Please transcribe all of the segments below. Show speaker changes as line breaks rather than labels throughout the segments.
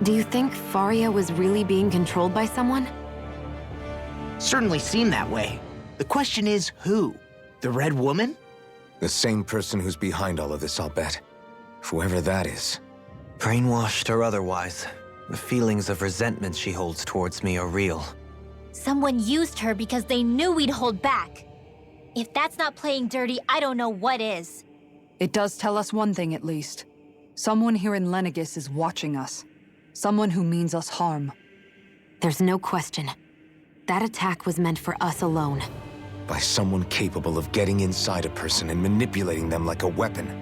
Do you think Faria was really being controlled by someone?
Certainly seemed that way. The question is, who? The Red Woman?
The same person who's behind all of this, I'll bet. Whoever that is.
Brainwashed or otherwise, the feelings of resentment she holds towards me are real.
Someone used her because they knew we'd hold back. If that's not playing dirty, I don't know what is.
It does tell us one thing at least. Someone here in Lenegis is watching us. Someone who means us harm.
There's no question. That attack was meant for us alone.
By someone capable of getting inside a person and manipulating them like a weapon.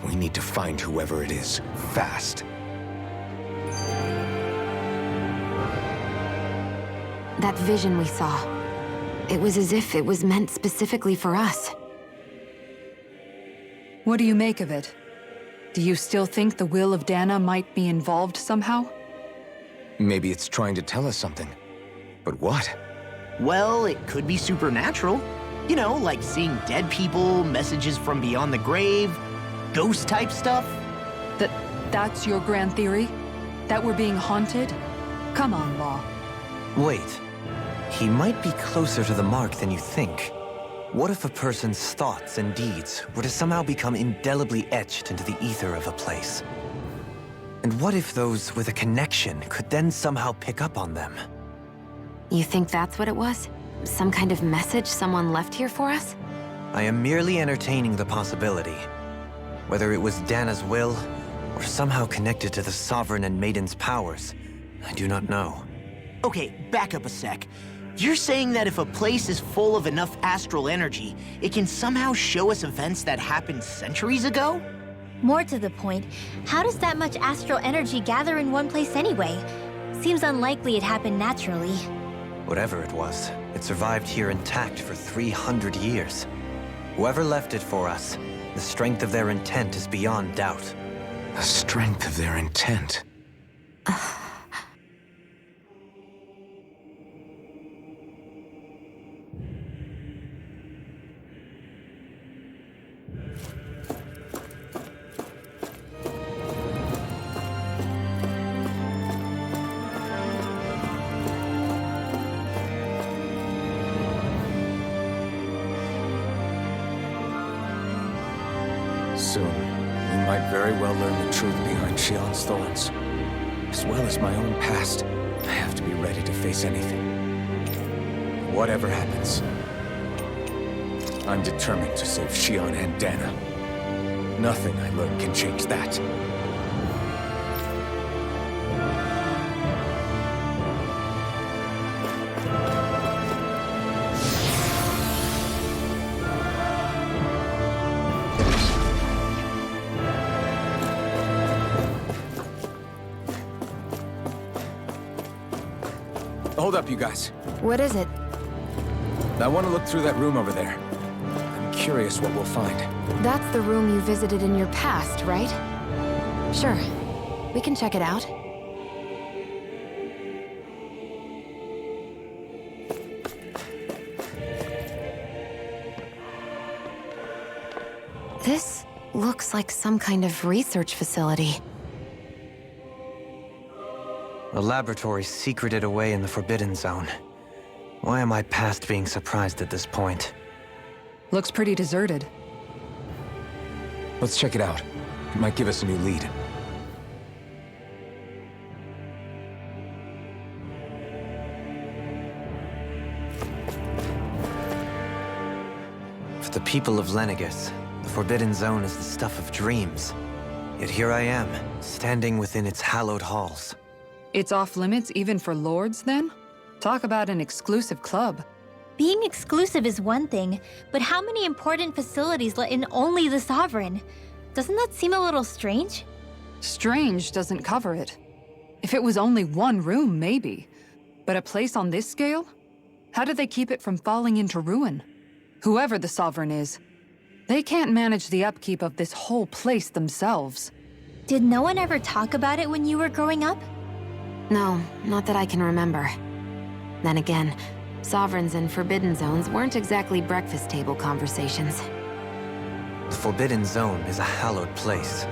We need to find whoever it is, fast.
That vision we saw. It was as if it was meant specifically for us.
What do you make of it? Do you still think the will of Dana might be involved somehow?
Maybe it's trying to tell us something. But what?
Well, it could be supernatural. You know, like seeing dead people, messages from beyond the grave, ghost-type stuff.
That's your grand theory? That we're being haunted? Come on, Law.
Wait. He might be closer to the mark than you think. What if a person's thoughts and deeds were to somehow become indelibly etched into the ether of a place? And what if those with a connection could then somehow pick up on them?
You think that's what it was? Some kind of message someone left here for us?
I am merely entertaining the possibility. Whether it was Dana's will, or somehow connected to the Sovereign and Maiden's powers, I do not know.
Okay, back up a sec. You're saying that if a place is full of enough astral energy, it can somehow show us events that happened centuries ago?
More to the point, how does that much astral energy gather in one place anyway? Seems unlikely it happened naturally.
Whatever it was, it survived here intact for 300 years. Whoever left it for us, the strength of their intent is beyond doubt.
The strength of their intent. Soon, we might very well learn the truth behind Shion's thorns. As well as my own past, I have to be ready to face anything. Whatever happens, I'm determined to save Shion and Dana. Nothing I learn can change that. Hold up, you guys.
What is it?
I want to look through that room over there. I'm curious what we'll find.
That's the room you visited in your past, right? Sure. We can check it out. This looks like some kind of research facility.
A laboratory secreted away in the Forbidden Zone. Why am I past being surprised at this point?
Looks pretty deserted.
Let's check it out. It might give us a new lead.
For the people of Lenegis, the Forbidden Zone is the stuff of dreams. Yet here I am, standing within its hallowed halls.
It's off limits even for lords, then? Talk about an exclusive club.
Being exclusive is one thing, but how many important facilities let in only the Sovereign? Doesn't that seem a little strange?
Strange doesn't cover it. If it was only one room, maybe. But a place on this scale? How do they keep it from falling into ruin? Whoever the Sovereign is, they can't manage the upkeep of this whole place themselves.
Did no one ever talk about it when you were growing up?
No, not that I can remember. Then again, Sovereigns and Forbidden Zones weren't exactly breakfast table conversations.
The Forbidden Zone is a hallowed place,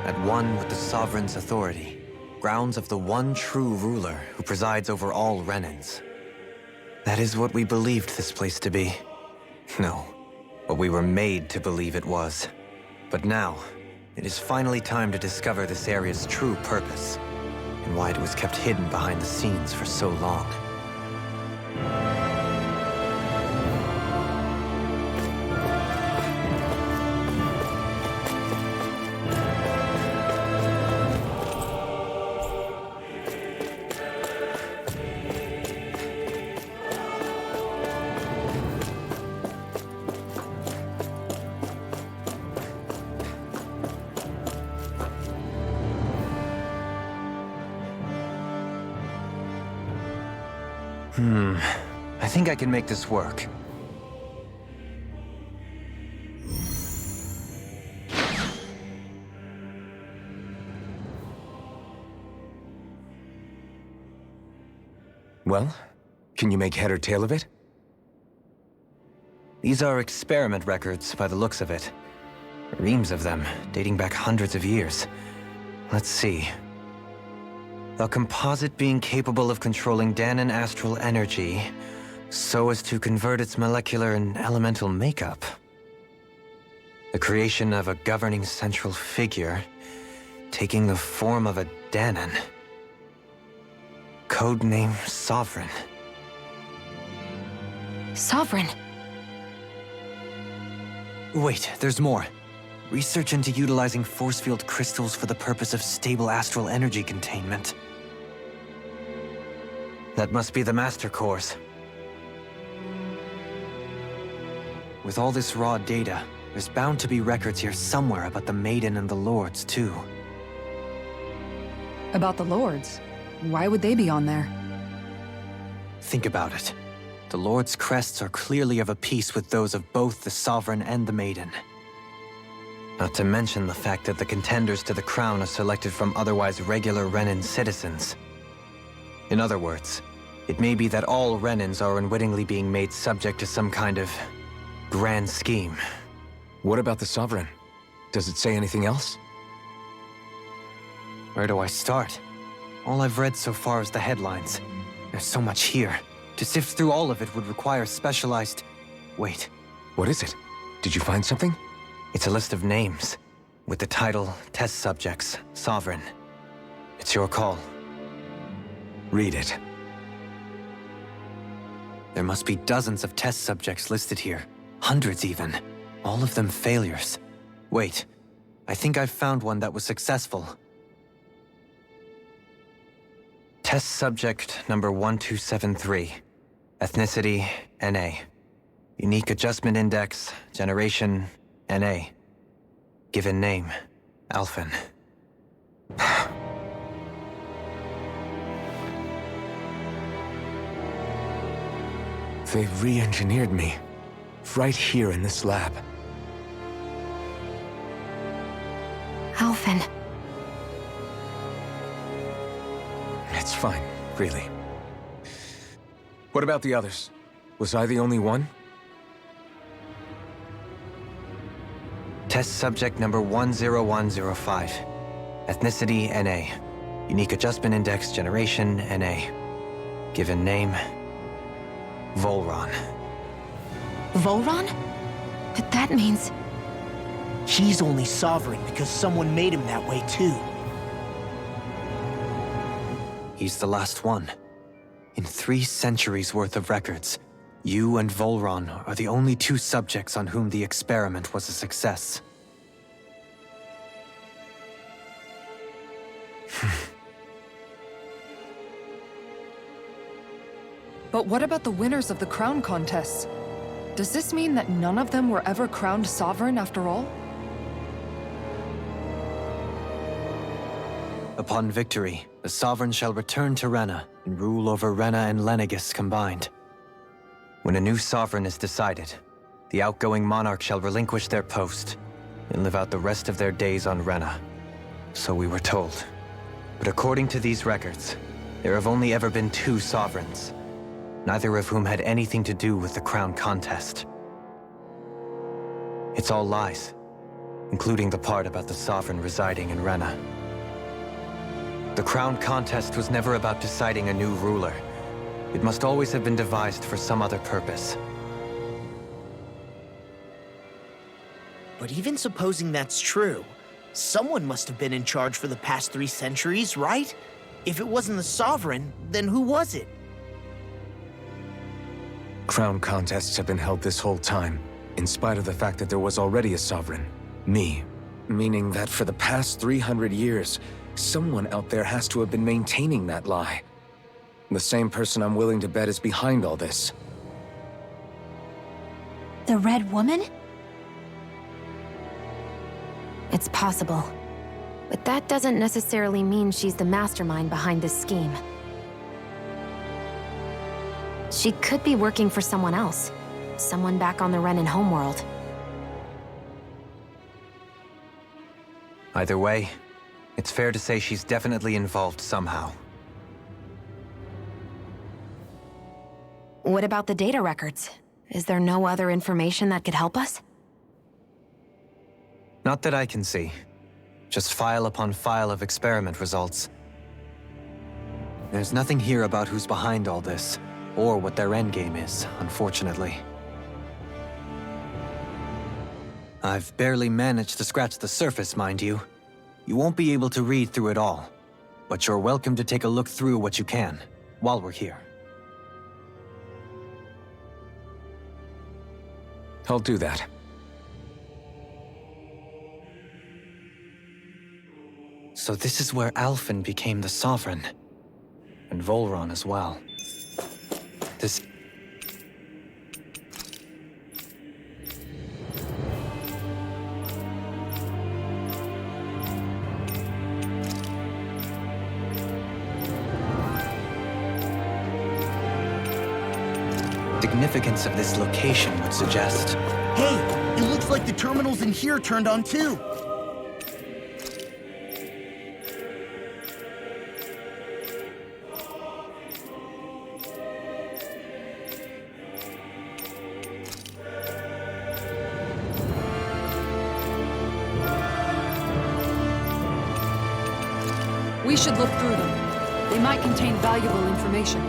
at one with the Sovereign's authority. grounds of the one true ruler who presides over all Renans. That is what we believed this place to be. No, what we were made to believe it was. But now, it is finally time to discover this area's true purpose, and why it was kept hidden behind the scenes for so long. I think I can make this work.
Well, can you make head or tail of it?
These are experiment records by the looks of it. Reams of them, dating back hundreds of years. Let's see. A composite being capable of controlling Danan astral energy so as to convert its molecular and elemental makeup. The creation of a governing central figure taking the form of a Danan. Codename Sovereign.
Sovereign.
Wait, there's more. Research into utilizing force field crystals for the purpose of stable astral energy containment. That must be the Master Cores. With all this raw data, there's bound to be records here somewhere about the Maiden and the Lords, too.
About the Lords? Why would they be on there?
Think about it. The Lord's crests are clearly of a piece with those of both the Sovereign and the Maiden. Not to mention the fact that the contenders to the crown are selected from otherwise regular Renan citizens. In other words, it may be that all Renans are unwittingly being made subject to some kind of grand scheme.
What about the Sovereign? Does it say anything else?
Where do I start? All I've read so far is the headlines. There's so much here. To sift through all of it would require specialized... Wait.
What is it? Did you find something?
It's a list of names, with the title, Test Subjects, Sovereign. It's your call.
Read it.
There must be dozens of test subjects listed here. Hundreds even. All of them failures. Wait, I think I've found one that was successful. Test subject number 1273. Ethnicity, NA. Unique adjustment index, generation, NA. Given name, Alphen.
They've re-engineered me. Right here in this lab.
Alphen.
It's fine, really. What about the others? Was I the only one?
Test subject number 10105. Ethnicity, NA. Unique adjustment index, generation, NA. Given name, Volron.
Volron? But that means...
He's only sovereign because someone made him that way too.
He's the last one. In 3 centuries worth of records, you and Volron are the only 2 subjects on whom the experiment was a success.
But what about the winners of the crown contests? Does this mean that none of them were ever crowned sovereign after all?
Upon victory, the Sovereign shall return to Rena and rule over Rena and Lenegis combined. When a new Sovereign is decided, the outgoing monarch shall relinquish their post and live out the rest of their days on Rena. So we were told. But according to these records, there have only ever been 2 Sovereigns, neither of whom had anything to do with the crown contest. It's all lies, including the part about the Sovereign residing in Rena. The crown contest was never about deciding a new ruler. It must always have been devised for some other purpose.
But even supposing that's true, someone must have been in charge for the past 3 centuries, right? If it wasn't the Sovereign, then who was it?
Crown contests have been held this whole time, in spite of the fact that there was already a Sovereign. Me. Meaning that for the past 300 years, someone out there has to have been maintaining that lie. The same person I'm willing to bet is behind all this.
The Red Woman?
It's possible. But that doesn't necessarily mean she's the mastermind behind this scheme. She could be working for someone else. Someone back on the Renan homeworld.
Either way, it's fair to say she's definitely involved somehow.
What about the data records? Is there no other information that could help us?
Not that I can see. Just file upon file of experiment results. There's nothing here about who's behind all this, or what their endgame is, unfortunately. I've barely managed to scratch the surface, mind you. You won't be able to read through it all, but you're welcome to take a look through what you can, while we're here.
I'll do that.
So this is where Alphen became the Sovereign. And Volron as well. This... significance of this location would suggest...
Hey, it looks like the terminals in here turned on too.
We should look through them. They might contain valuable information.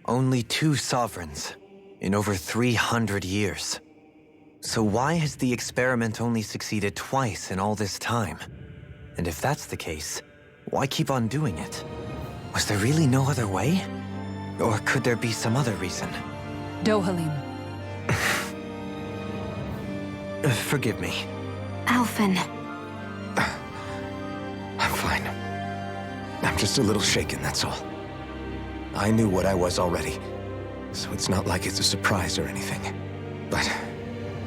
Only 2 sovereigns in over 300 years. So why has the experiment only succeeded twice in all this time? And if that's the case, why keep on doing it? Was there really no other way? Or could there be some other reason?
Dohalim.
Forgive me.
Alphen.
I'm fine. I'm just a little shaken, that's all. I knew what I was already, so it's not like it's a surprise or anything. But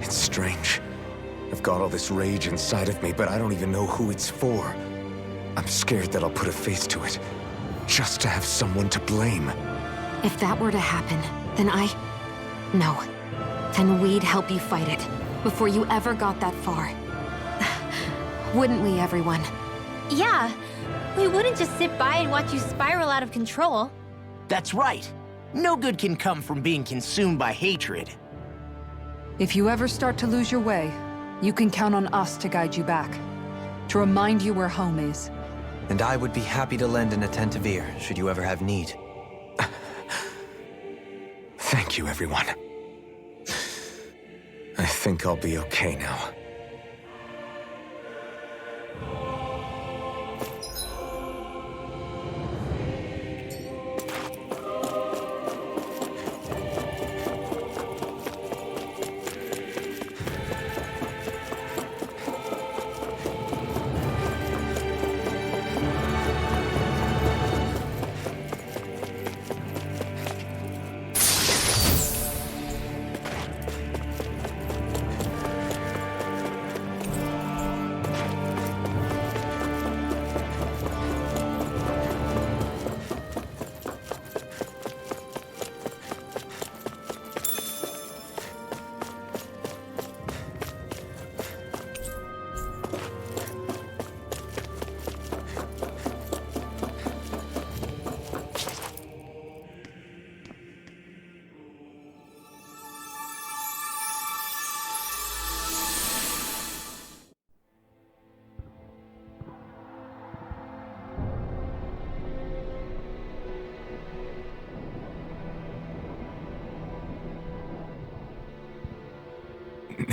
it's strange. I've got all this rage inside of me, but I don't even know who it's for. I'm scared that I'll put a face to it, just to have someone to blame.
If that were to happen, then No. Then we'd help you fight it, before you ever got that far. Wouldn't we, everyone?
Yeah. We wouldn't just sit by and watch you spiral out of control.
That's right. No good can come from being consumed by hatred.
If you ever start to lose your way, you can count on us to guide you back. To remind you where home is.
And I would be happy to lend an attentive ear, should you ever have need.
Thank you, everyone. I think I'll be okay now.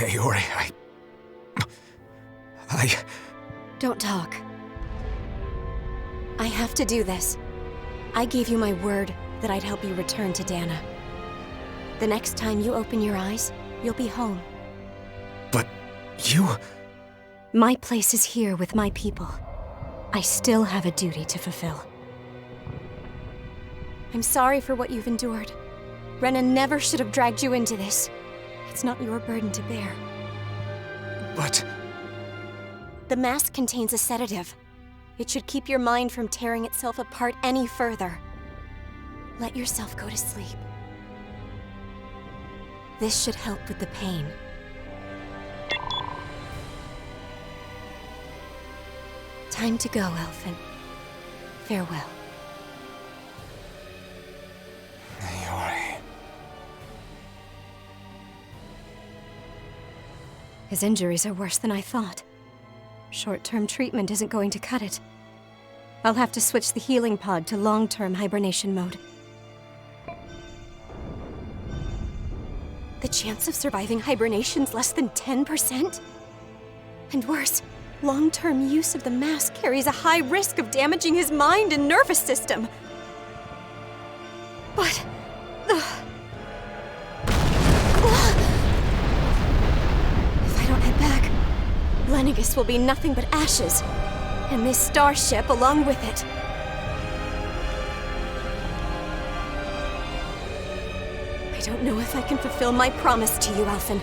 Naori,
Don't talk. I have to do this. I gave you my word that I'd help you return to Dana. The next time you open your eyes, you'll be home.
But you...
My place is here with my people. I still have a duty to fulfill. I'm sorry for what you've endured. Renan never should have dragged you into this. It's not your burden to bear.
But...
The mask contains a sedative. It should keep your mind from tearing itself apart any further. Let yourself go to sleep. This should help with the pain. Time to go, Elfin. Farewell.
Naori...
His injuries are worse than I thought. Short-term treatment isn't going to cut it. I'll have to switch the healing pod to long-term hibernation mode. The chance of surviving hibernation's less than 10%? And worse, long-term use of the mask carries a high risk of damaging his mind and nervous system. But... If I don't head back, Lenegis will be nothing but ashes, and this starship along with it. I don't know if I can fulfill my promise to you, Alphen.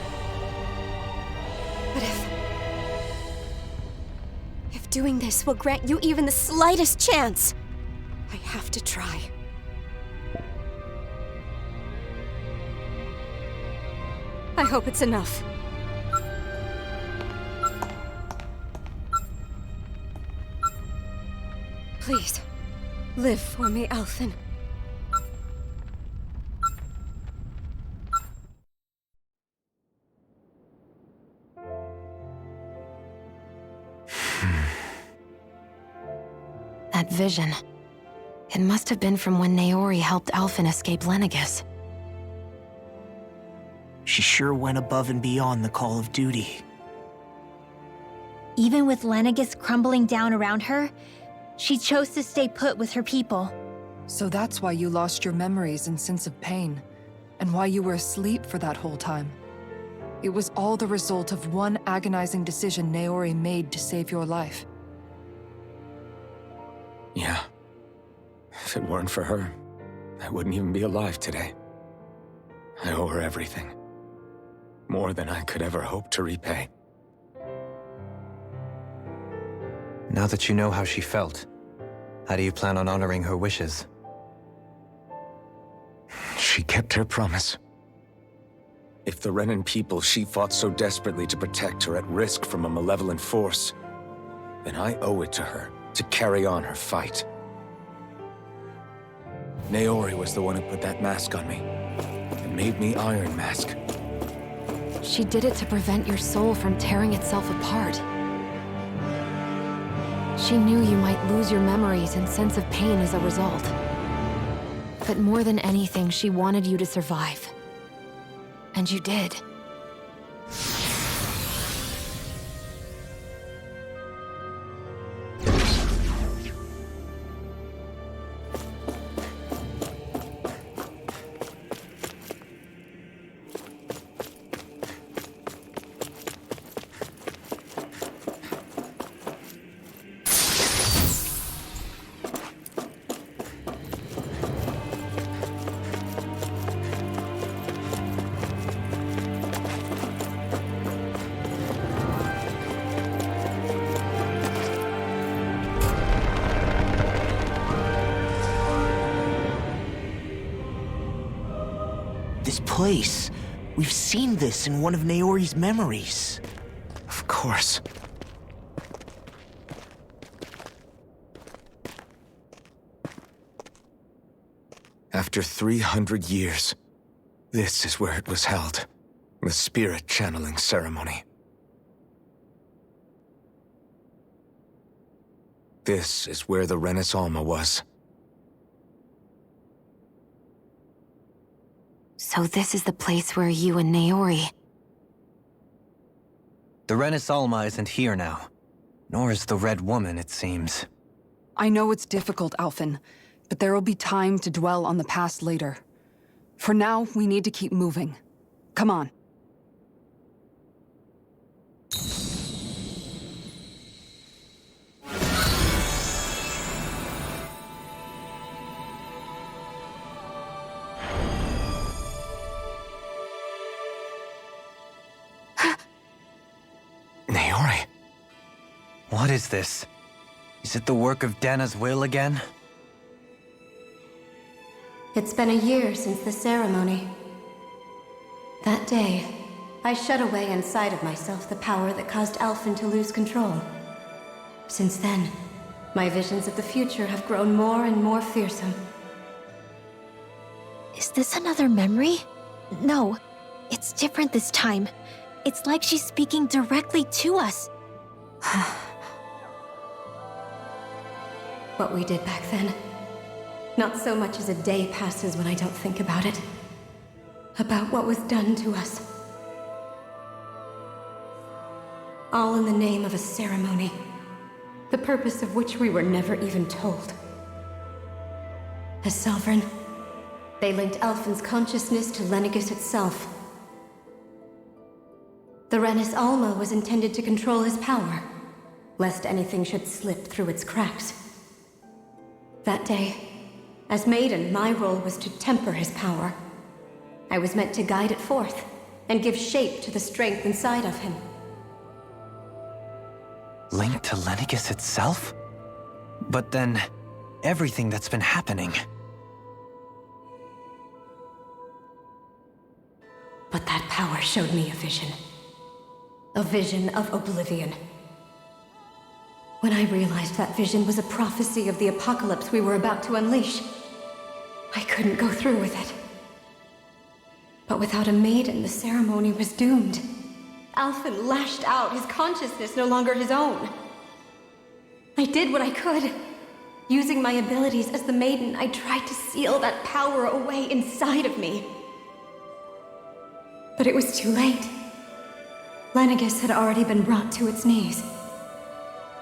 But if doing this will grant you even the slightest chance, I have to try. I hope it's enough. Please, live for me, Alphen.
That vision. It must have been from when Naori helped Alphen escape Lenegis.
She sure went above and beyond the call of duty.
Even with Lenegis crumbling down around her, she chose to stay put with her people.
So that's why you lost your memories and sense of pain, and why you were asleep for that whole time. It was all the result of one agonizing decision Naori made to save your life.
Yeah. If it weren't for her, I wouldn't even be alive today. I owe her everything. More than I could ever hope to repay.
Now that you know how she felt, how do you plan on honoring her wishes?
She kept her promise. If the Renan people she fought so desperately to protect are at risk from a malevolent force, then I owe it to her to carry on her fight. Naori was the one who put that mask on me, and made me Iron Mask.
She did it to prevent your soul from tearing itself apart. She knew you might lose your memories and sense of pain as a result. But more than anything, she wanted you to survive. And you did.
This place. We've seen this in one of Naori's memories.
Of course. After 300 years, this is where it was held. The spirit channeling ceremony. This is where the Renis Alma was.
So this is the place where you and Naori...
The Renis Alma isn't here now. Nor is the Red Woman, it seems.
I know it's difficult, Alphen, but there will be time to dwell on the past later. For now, we need to keep moving. Come on.
Naori? What is this? Is it the work of Dana's will again?
It's been a year since the ceremony. That day, I shut away inside of myself the power that caused Alphen to lose control. Since then, my visions of the future have grown more and more fearsome.
Is this another memory? No, it's different this time. It's like she's speaking directly to us.
What we did back then. Not so much as a day passes when I don't think about it. About what was done to us. All in the name of a ceremony. The purpose of which we were never even told. As Sovereign, they linked Alphen's consciousness to Lenegis itself. The Renis Alma was intended to control his power, lest anything should slip through its cracks. That day, as Maiden, my role was to temper his power. I was meant to guide it forth, and give shape to the strength inside of him.
Linked to Lenegis itself? But then, everything that's been happening.
But that power showed me a vision. A vision of oblivion. When I realized that vision was a prophecy of the apocalypse we were about to unleash, I couldn't go through with it. But without a maiden, the ceremony was doomed. Alphen lashed out, his consciousness no longer his own. I did what I could. Using my abilities as the maiden, I tried to seal that power away inside of me. But it was too late. Lenegis had already been brought to its knees.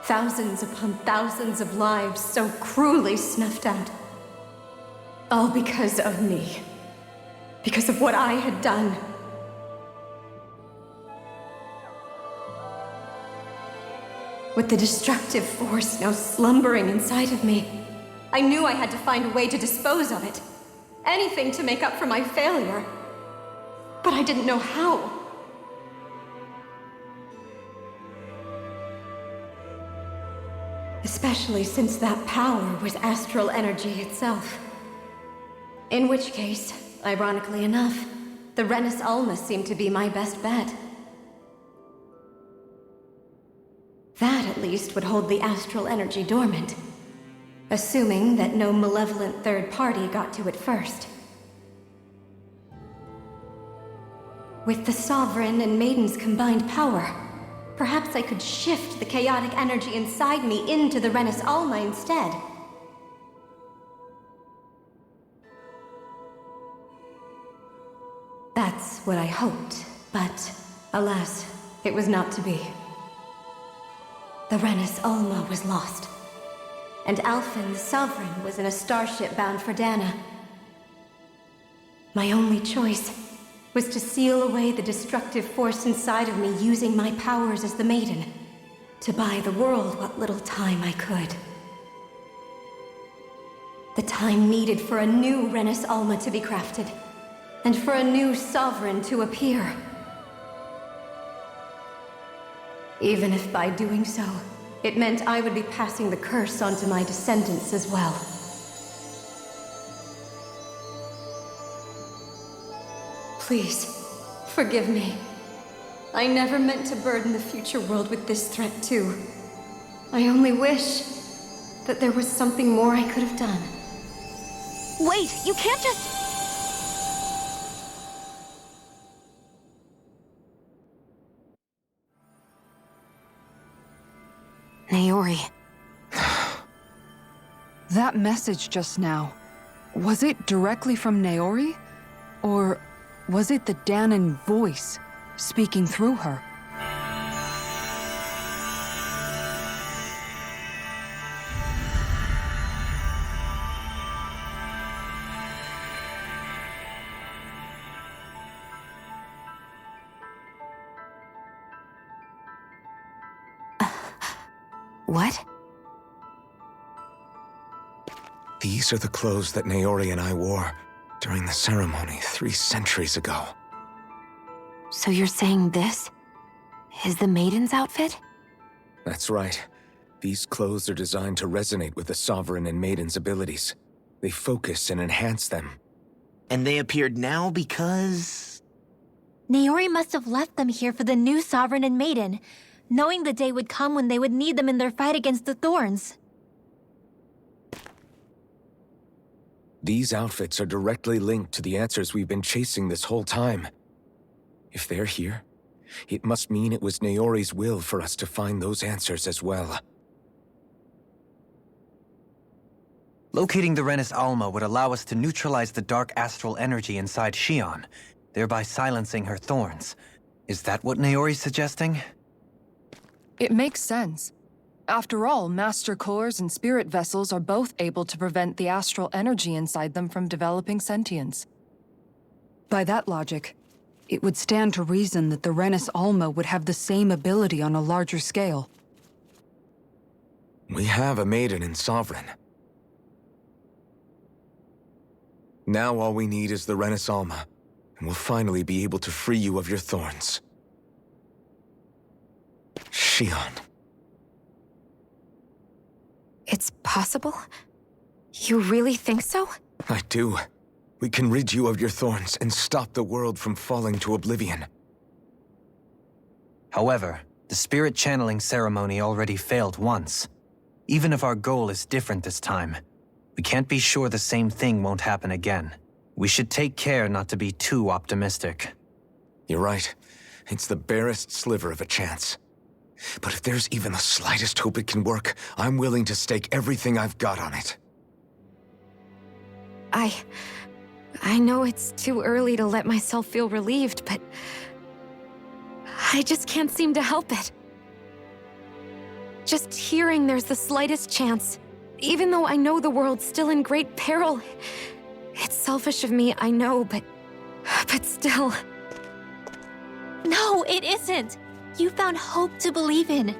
Thousands upon thousands of lives so cruelly snuffed out. All because of me. Because of what I had done. With the destructive force now slumbering inside of me, I knew I had to find a way to dispose of it. Anything to make up for my failure. But I didn't know how. Especially since that power was astral energy itself. In which case, ironically enough, the Renis Alma seemed to be my best bet. That, at least, would hold the astral energy dormant. Assuming that no malevolent third party got to it first. With the Sovereign and Maiden's combined power, perhaps I could shift the chaotic energy inside me into the Renis Alma instead. That's what I hoped, but alas, it was not to be. The Renis Alma was lost, and Alphen, the Sovereign, was in a starship bound for Dana. My only choice was to seal away the destructive force inside of me using my powers as the Maiden, to buy the world what little time I could. The time needed for a new Renis Alma to be crafted, and for a new Sovereign to appear. Even if by doing so, it meant I would be passing the curse onto my descendants as well. Please, forgive me. I never meant to burden the future world with this threat too. I only wish that there was something more I could have done.
Wait, you can't just...
Naori.
That message just now, was it directly from Naori? Or was it the Danan voice speaking through her?
What?
These are the clothes that Naori and I wore during the ceremony 3 centuries ago.
So you're saying this is the Maiden's outfit?
That's right. These clothes are designed to resonate with the Sovereign and Maiden's abilities. They focus and enhance them.
And they appeared now because...
Naori must have left them here for the new Sovereign and Maiden, knowing the day would come when they would need them in their fight against the Thorns.
These outfits are directly linked to the answers we've been chasing this whole time. If they're here, it must mean it was Naori's will for us to find those answers as well.
Locating the Renis Alma would allow us to neutralize the dark astral energy inside Xion, thereby silencing her thorns. Is that what Naori's suggesting?
It makes sense. After all, Master Cores and Spirit Vessels are both able to prevent the astral energy inside them from developing sentience. By that logic, it would stand to reason that the Renis Alma would have the same ability on a larger scale.
We have a Maiden and Sovereign. Now all we need is the Renis Alma, and we'll finally be able to free you of your thorns. Xion.
It's possible? You really think so?
I do. We can rid you of your thorns and stop the world from falling to oblivion.
However, the spirit channeling ceremony already failed once. Even if our goal is different this time, we can't be sure the same thing won't happen again. We should take care not to be too optimistic.
You're right. It's the barest sliver of a chance. But if there's even the slightest hope it can work, I'm willing to stake everything I've got on it.
I know it's too early to let myself feel relieved, but I just can't seem to help it. Just hearing there's the slightest chance, even though I know the world's still in great peril. It's selfish of me, I know, but still.
No, it isn't! You found hope to believe in.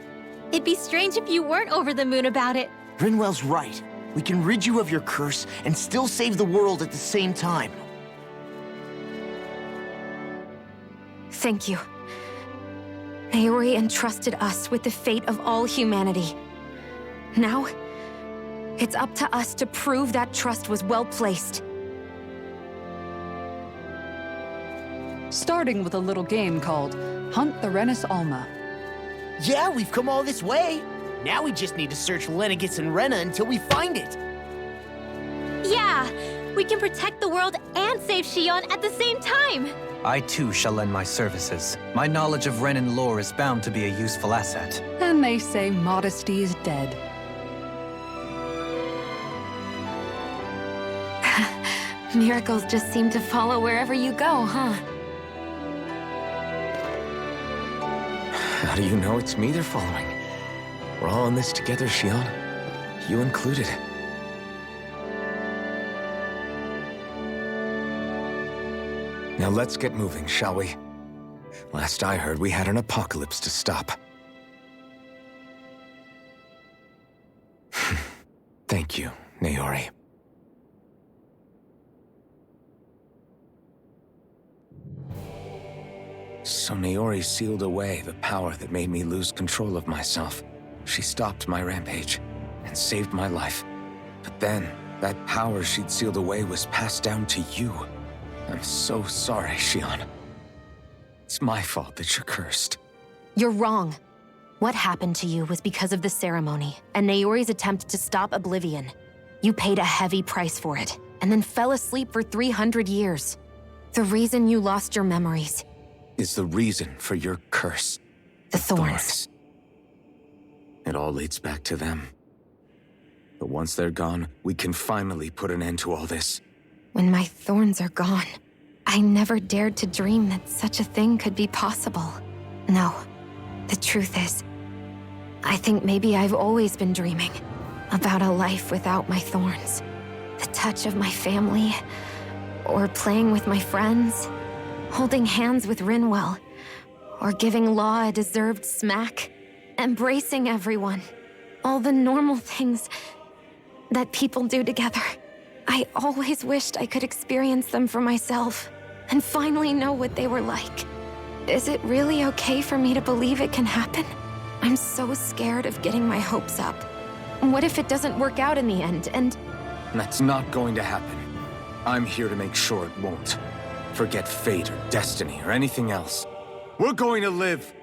It'd be strange if you weren't over the moon about it.
Rinwell's right. We can rid you of your curse and still save the world at the same time.
Thank you. Naori entrusted us with the fate of all humanity. Now, it's up to us to prove that trust was well placed.
Starting with a little game called Hunt the Renis Alma.
Yeah, we've come all this way. Now we just need to search Lenegis and Rena until we find it.
Yeah! We can protect the world and save Xion at the same time!
I too shall lend my services. My knowledge of Renin lore is bound to be a useful asset.
And they say modesty is dead.
Miracles just seem to follow wherever you go, huh?
How do you know it's me they're following? We're all in this together, Xion. You included. Now let's get moving, shall we? Last I heard, we had an apocalypse to stop. Thank you, Naori. So Naori sealed away the power that made me lose control of myself. She stopped my rampage and saved my life. But then, that power she'd sealed away was passed down to you. I'm so sorry, Xion. It's my fault that you're cursed.
You're wrong. What happened to you was because of the ceremony and Naori's attempt to stop Oblivion. You paid a heavy price for it, and then fell asleep for 300 years. The reason you lost your memories
is the reason for your curse.
The thorns.
It all leads back to them. But once they're gone, we can finally put an end to all this.
When my thorns are gone, I never dared to dream that such a thing could be possible. No, the truth is, I think maybe I've always been dreaming about a life without my thorns. The touch of my family, or playing with my friends, holding hands with Rinwell, or giving Law a deserved smack, embracing everyone. All the normal things that people do together. I always wished I could experience them for myself and finally know what they were like. Is it really okay for me to believe it can happen? I'm so scared of getting my hopes up. What if it doesn't work out in the end, and...
That's not going to happen. I'm here to make sure it won't. Forget fate or destiny or anything else. We're going to live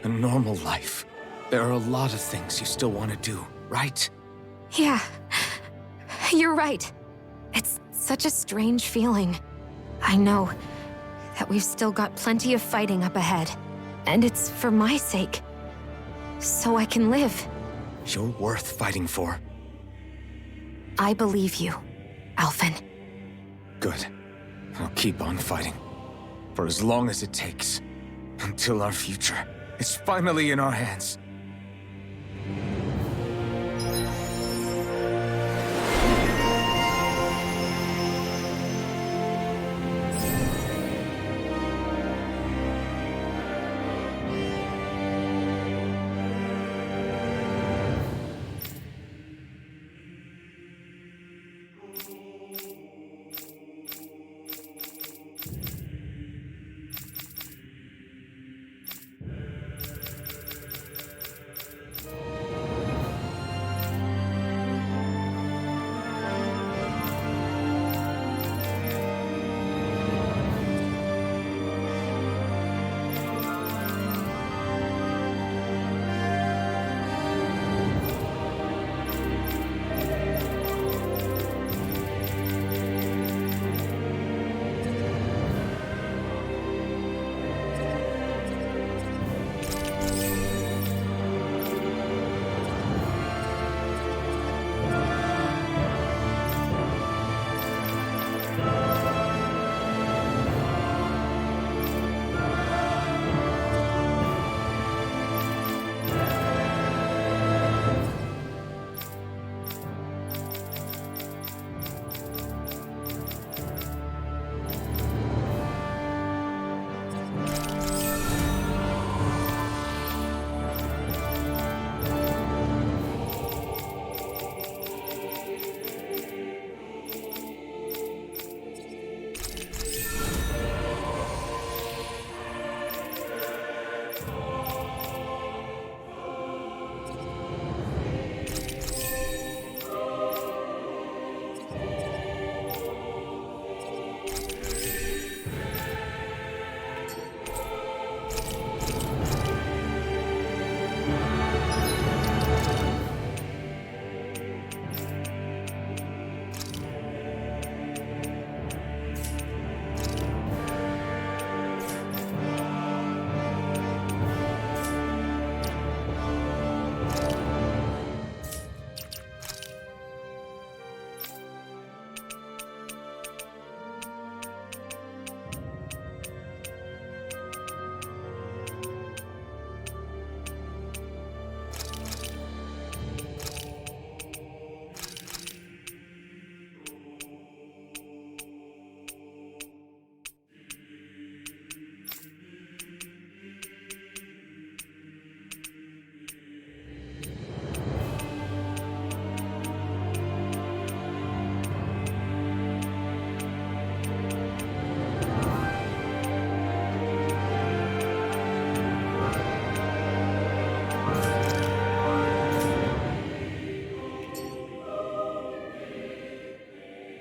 a normal life. There are a lot of things you still want to do, right?
Yeah, you're right. It's such a strange feeling. I know that we've still got plenty of fighting up ahead. And it's for my sake. So I can live.
You're worth fighting for.
I believe you, Alphen.
Good. I'll keep on fighting. For as long as it takes. Until our future is finally in our hands.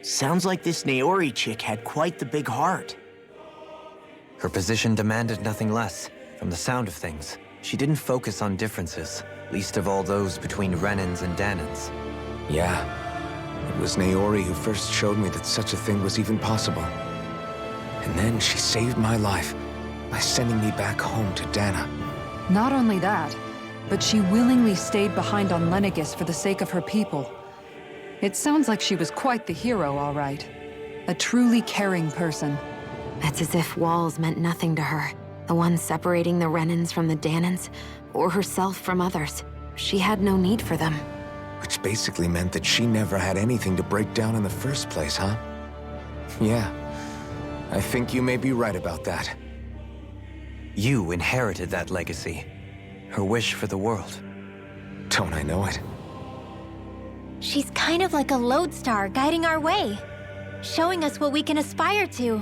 Sounds like this Naori chick had quite the big heart.
Her position demanded nothing less. From the sound of things, she didn't focus on differences, least of all those between Renans and Danans.
Yeah. It was Naori who first showed me that such a thing was even possible. And then she saved my life by sending me back home to Dana.
Not only that, but she willingly stayed behind on Lenegis for the sake of her people. It sounds like she was quite the hero, all right. A truly caring person.
It's as if walls meant nothing to her. The ones separating the Renans from the Danans, or herself from others. She had no need for them.
Which basically meant that she never had anything to break down in the first place, huh? Yeah. I think you may be right about that.
You inherited that legacy. Her wish for the world.
Don't I know it?
She's kind of like a lodestar guiding our way, showing us what we can aspire to.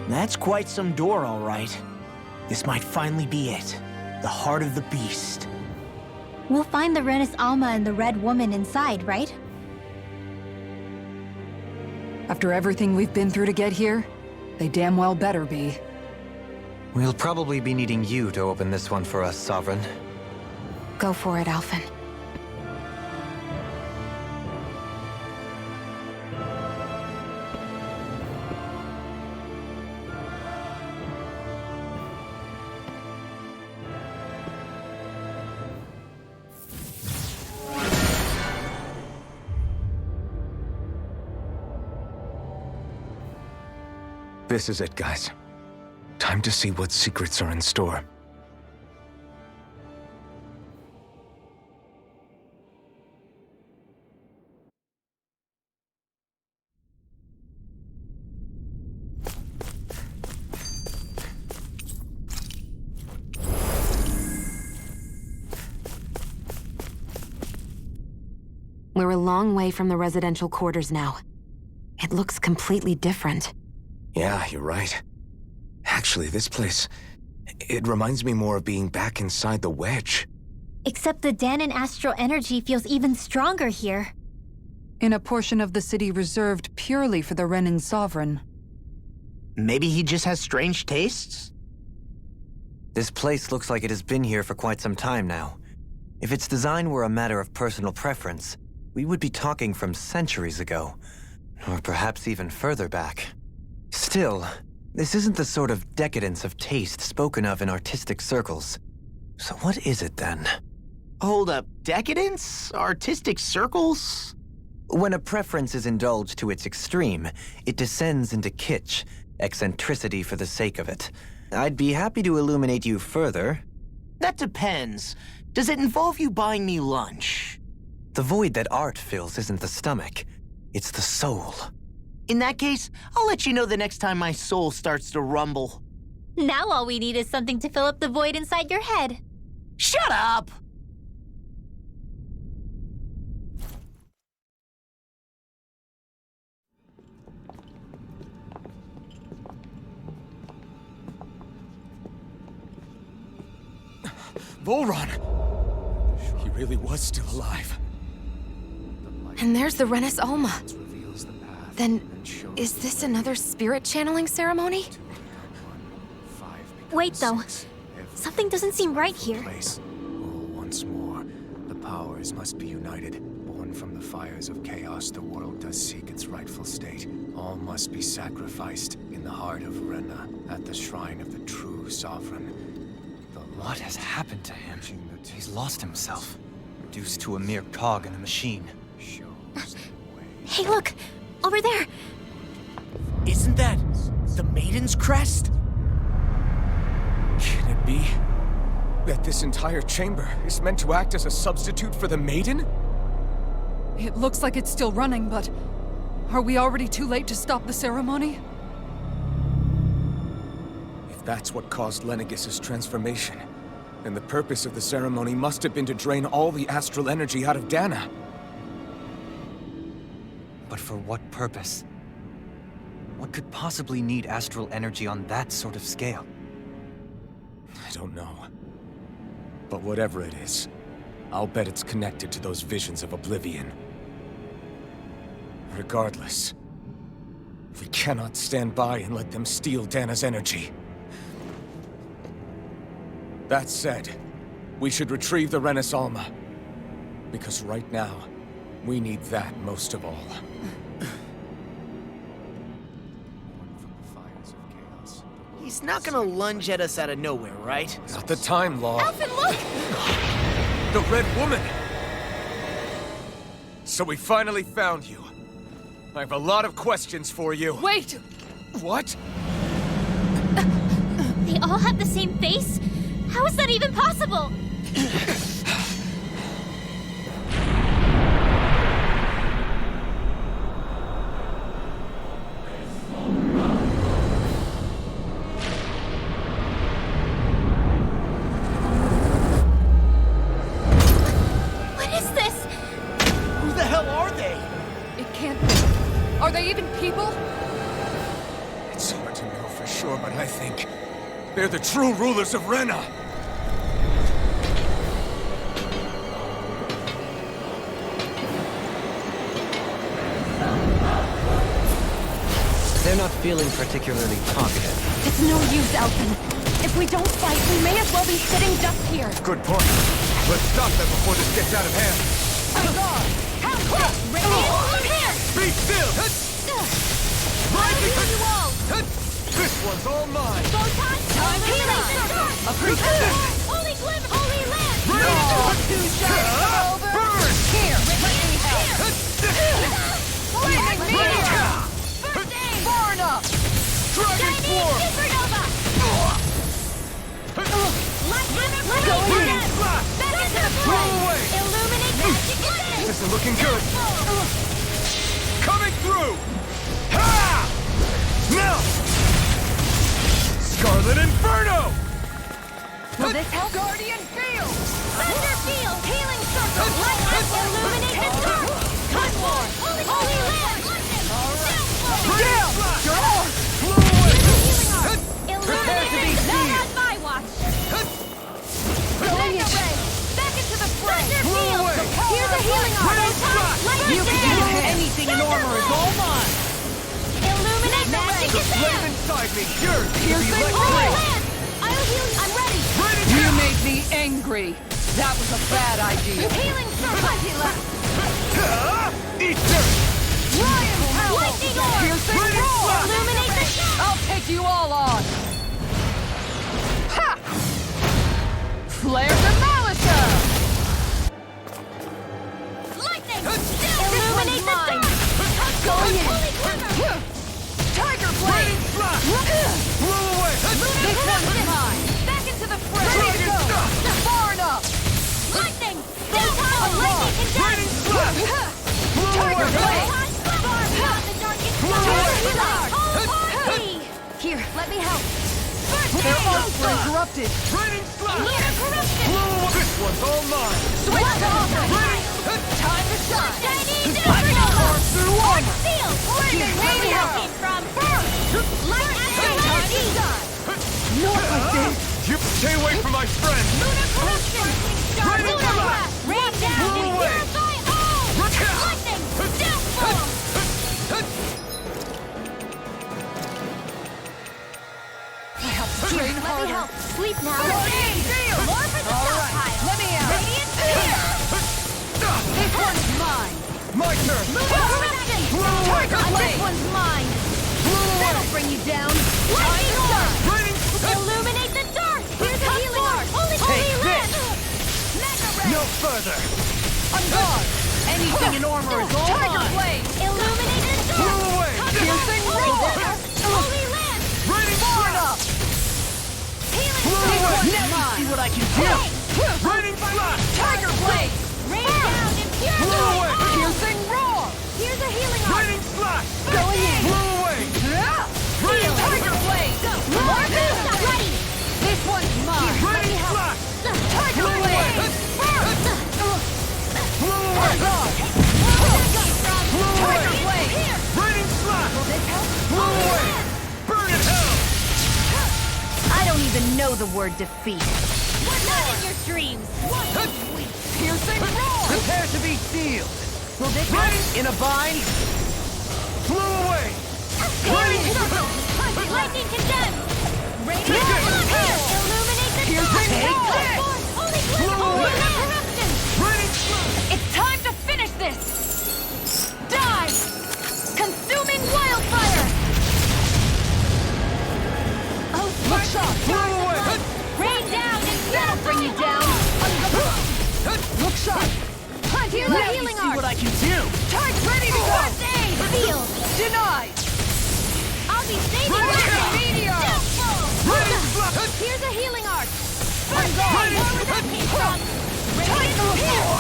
That's quite some door, all right. This might finally be it. The heart of the beast.
We'll find the Renis Alma and the Red Woman inside, right?
After everything we've been through to get here, they damn well better be.
We'll probably be needing you to open this one for us, Sovereign.
Go for it, Alphen.
This is it, guys. Time to see what secrets are in store.
We're a long way from the residential quarters now. It looks completely different.
Yeah, you're right. Actually, this place... it reminds me more of being back inside the Wedge.
Except the Danon astral energy feels even stronger here.
In a portion of the city reserved purely for the Renin Sovereign.
Maybe he just has strange tastes?
This place looks like it has been here for quite some time now. If its design were a matter of personal preference, we would be talking from centuries ago. Or perhaps even further back. Still, this isn't the sort of decadence of taste spoken of in artistic circles. So what is it then?
Hold up, decadence? Artistic circles?
When a preference is indulged to its extreme, it descends into kitsch, eccentricity for the sake of it. I'd be happy to illuminate you further.
That depends. Does it involve you buying me lunch?
The void that art fills isn't the stomach, it's the soul.
In that case, I'll let you know the next time my soul starts to rumble.
Now all we need is something to fill up the void inside your head.
Shut up!
Volron! He really was still alive.
And there's the Renis Alma. Then, is this another spirit channeling ceremony?
Wait, though. Something doesn't seem right here.
Once more, the powers must be united. Born from the fires of chaos, the world does seek its rightful state. All must be sacrificed in the heart of Rena, at the shrine of the true sovereign.
What has happened to him? He's lost himself, reduced to a mere cog in the machine.
Hey, look! Over there!
Isn't that the Maiden's crest?
Can it be that this entire chamber is meant to act as a substitute for the Maiden?
It looks like it's still running, but... are we already too late to stop the ceremony?
If that's what caused Lenegis' transformation, then the purpose of the ceremony must have been to drain all the astral energy out of Dana.
But for what purpose? What could possibly need astral energy on that sort of scale?
I don't know. But whatever it is, I'll bet it's connected to those visions of oblivion. Regardless, we cannot stand by and let them steal Dana's energy. That said, we should retrieve the Renis Alma. Because right now, we need that most of all.
He's not gonna lunge at us out of nowhere, right?
Not the time, Law.
Alphen, look!
The Red Woman! So we finally found you. I have a lot of questions for you.
Wait!
What?
They all have the same face? How is that even possible? What is this?
Who the hell are they?
It can't be. Are they even people?
It's hard to know for sure, but I think they're the true rulers of Rena.
They're not feeling particularly talkative.
It's no use, Alphen. If we don't fight, we may as well be sitting just here.
Good point. Let's stop them before this gets out of hand.
How close? Radiant, look here!
Be still!
I'll heal you all!
This one's all mine!
Photon, time healing circle! Holy glimmer, holy land!
Two shots over.
Burn!
Here, let me help. Flaming meteor!
First aid!
Far enough!
Dragon
Chinese
Form!
supernova! Light hammer,
Go
blade
in.
blast! Back into the
Blow
flame!
away!
Illuminate magic
This
again!
isn't looking good! Coming through! Ha! Now! Scarlet Inferno!
Will this help? Guardian Field!
Thunder field, healing circle, light up, illuminate the dark! Conform, holy land!
Down! Your arm!
Blow away!
Illuminate the not on my watch!
Brilliant!
Back into the fray! Thunder
Blow
field!
away!
Here's a healing arm! Light
You can do anything in armor is all mine!
Illuminate the magic
The
is
flame
there!
inside me yearns to be
Piercing
let
Holy
go!
land! I'll heal you! I'm ready!
You made me angry! That was a bad idea!
Healing circle!
Eat dirt!
Lion power!
Lightning orb!
Piercing roar!
Illuminate the shadow!
I'll take you all on! Ha! Flare the Malika!
Lightning! Illuminate the dark!
Go in!
Holy glimmer!
Tiger Blade!
Blow away!
This one's mine!
Back into the fray!
Ready to go! Far enough!
Lightning! Photon! Lightning condemned!
Tiger Blade!
Far beyond the darkest stars! Wholeheartedly! Here, let me help.
Their arts were interrupted!
Raining slash!
Near corruption!
Blow away! This one's all mine!
Switch to offense! Time to shine!
Chinese
Power
supernova!
through armor!
Seal!
Flaming
Where we
meteor!
came from! Light
Time to
energy!
shine! Not like this!
You stay away from my friend!
Lunar corruption! Star
Raining
lunar
blast!
blast! Rain down
Blow
and
away!
purify all! Lightning! Death form!
I have to train
Let me
harder!
help. Sleep now.
Guardian Field!
More for the
All right,
stockpile.
let me out!
Radiant fear.
This one's mine!
My turn!
Lunar corruption.
Tiger
This
Blade!
one's mine.
That'll bring you down!
Lightning orb.
Raining
Illuminate the dark. Here's a healing orb. Holy land. Mega ray.
no further!
On guard! Anything in armor is all Tiger
mine.
Blade!
Illuminate the dark.
Blow away!
Piercing
Holy
roar!
land. Holy land.
Raining
Far
slash!
enough!
Healing
Blow
circle.
away!
See what I can
Hey.
Raining slash!
Tiger Blade!
Rain down and purify
Blow away.
all.
Piercing roar!
Here's a healing orb.
Raining slash!
Going in!
Blow away!
Tiger Blade!
More boost up. Ready.
This one's mine!
Raining slash!
Tiger Blade!
Blow away!
Tiger Blade!
Raining slash! Blow away! Burn in hell!
I don't even know the word defeat.
We're not in your dreams.
Piercing roar!
Prepare to be sealed!
Will this help? In a bind?
Blow away!
Healing circle. Lightning condemned. Radiant
Take it.
Illuminate the
Piercing
dark.
roar!
Holy
Blow
glimmer. Holy
away.
corruption.
Raining slash!
It's time to finish this! Die! Consuming wildfire! Oh,
the
Now you
healing
see
arc!
what I can do!
Charge ready to go!
First aid! Field!
Denied!
I'll be saving
Ready, meteor!
Doubtful!
Here's a healing arc!
First aid! Where that came from?
Ready to heal!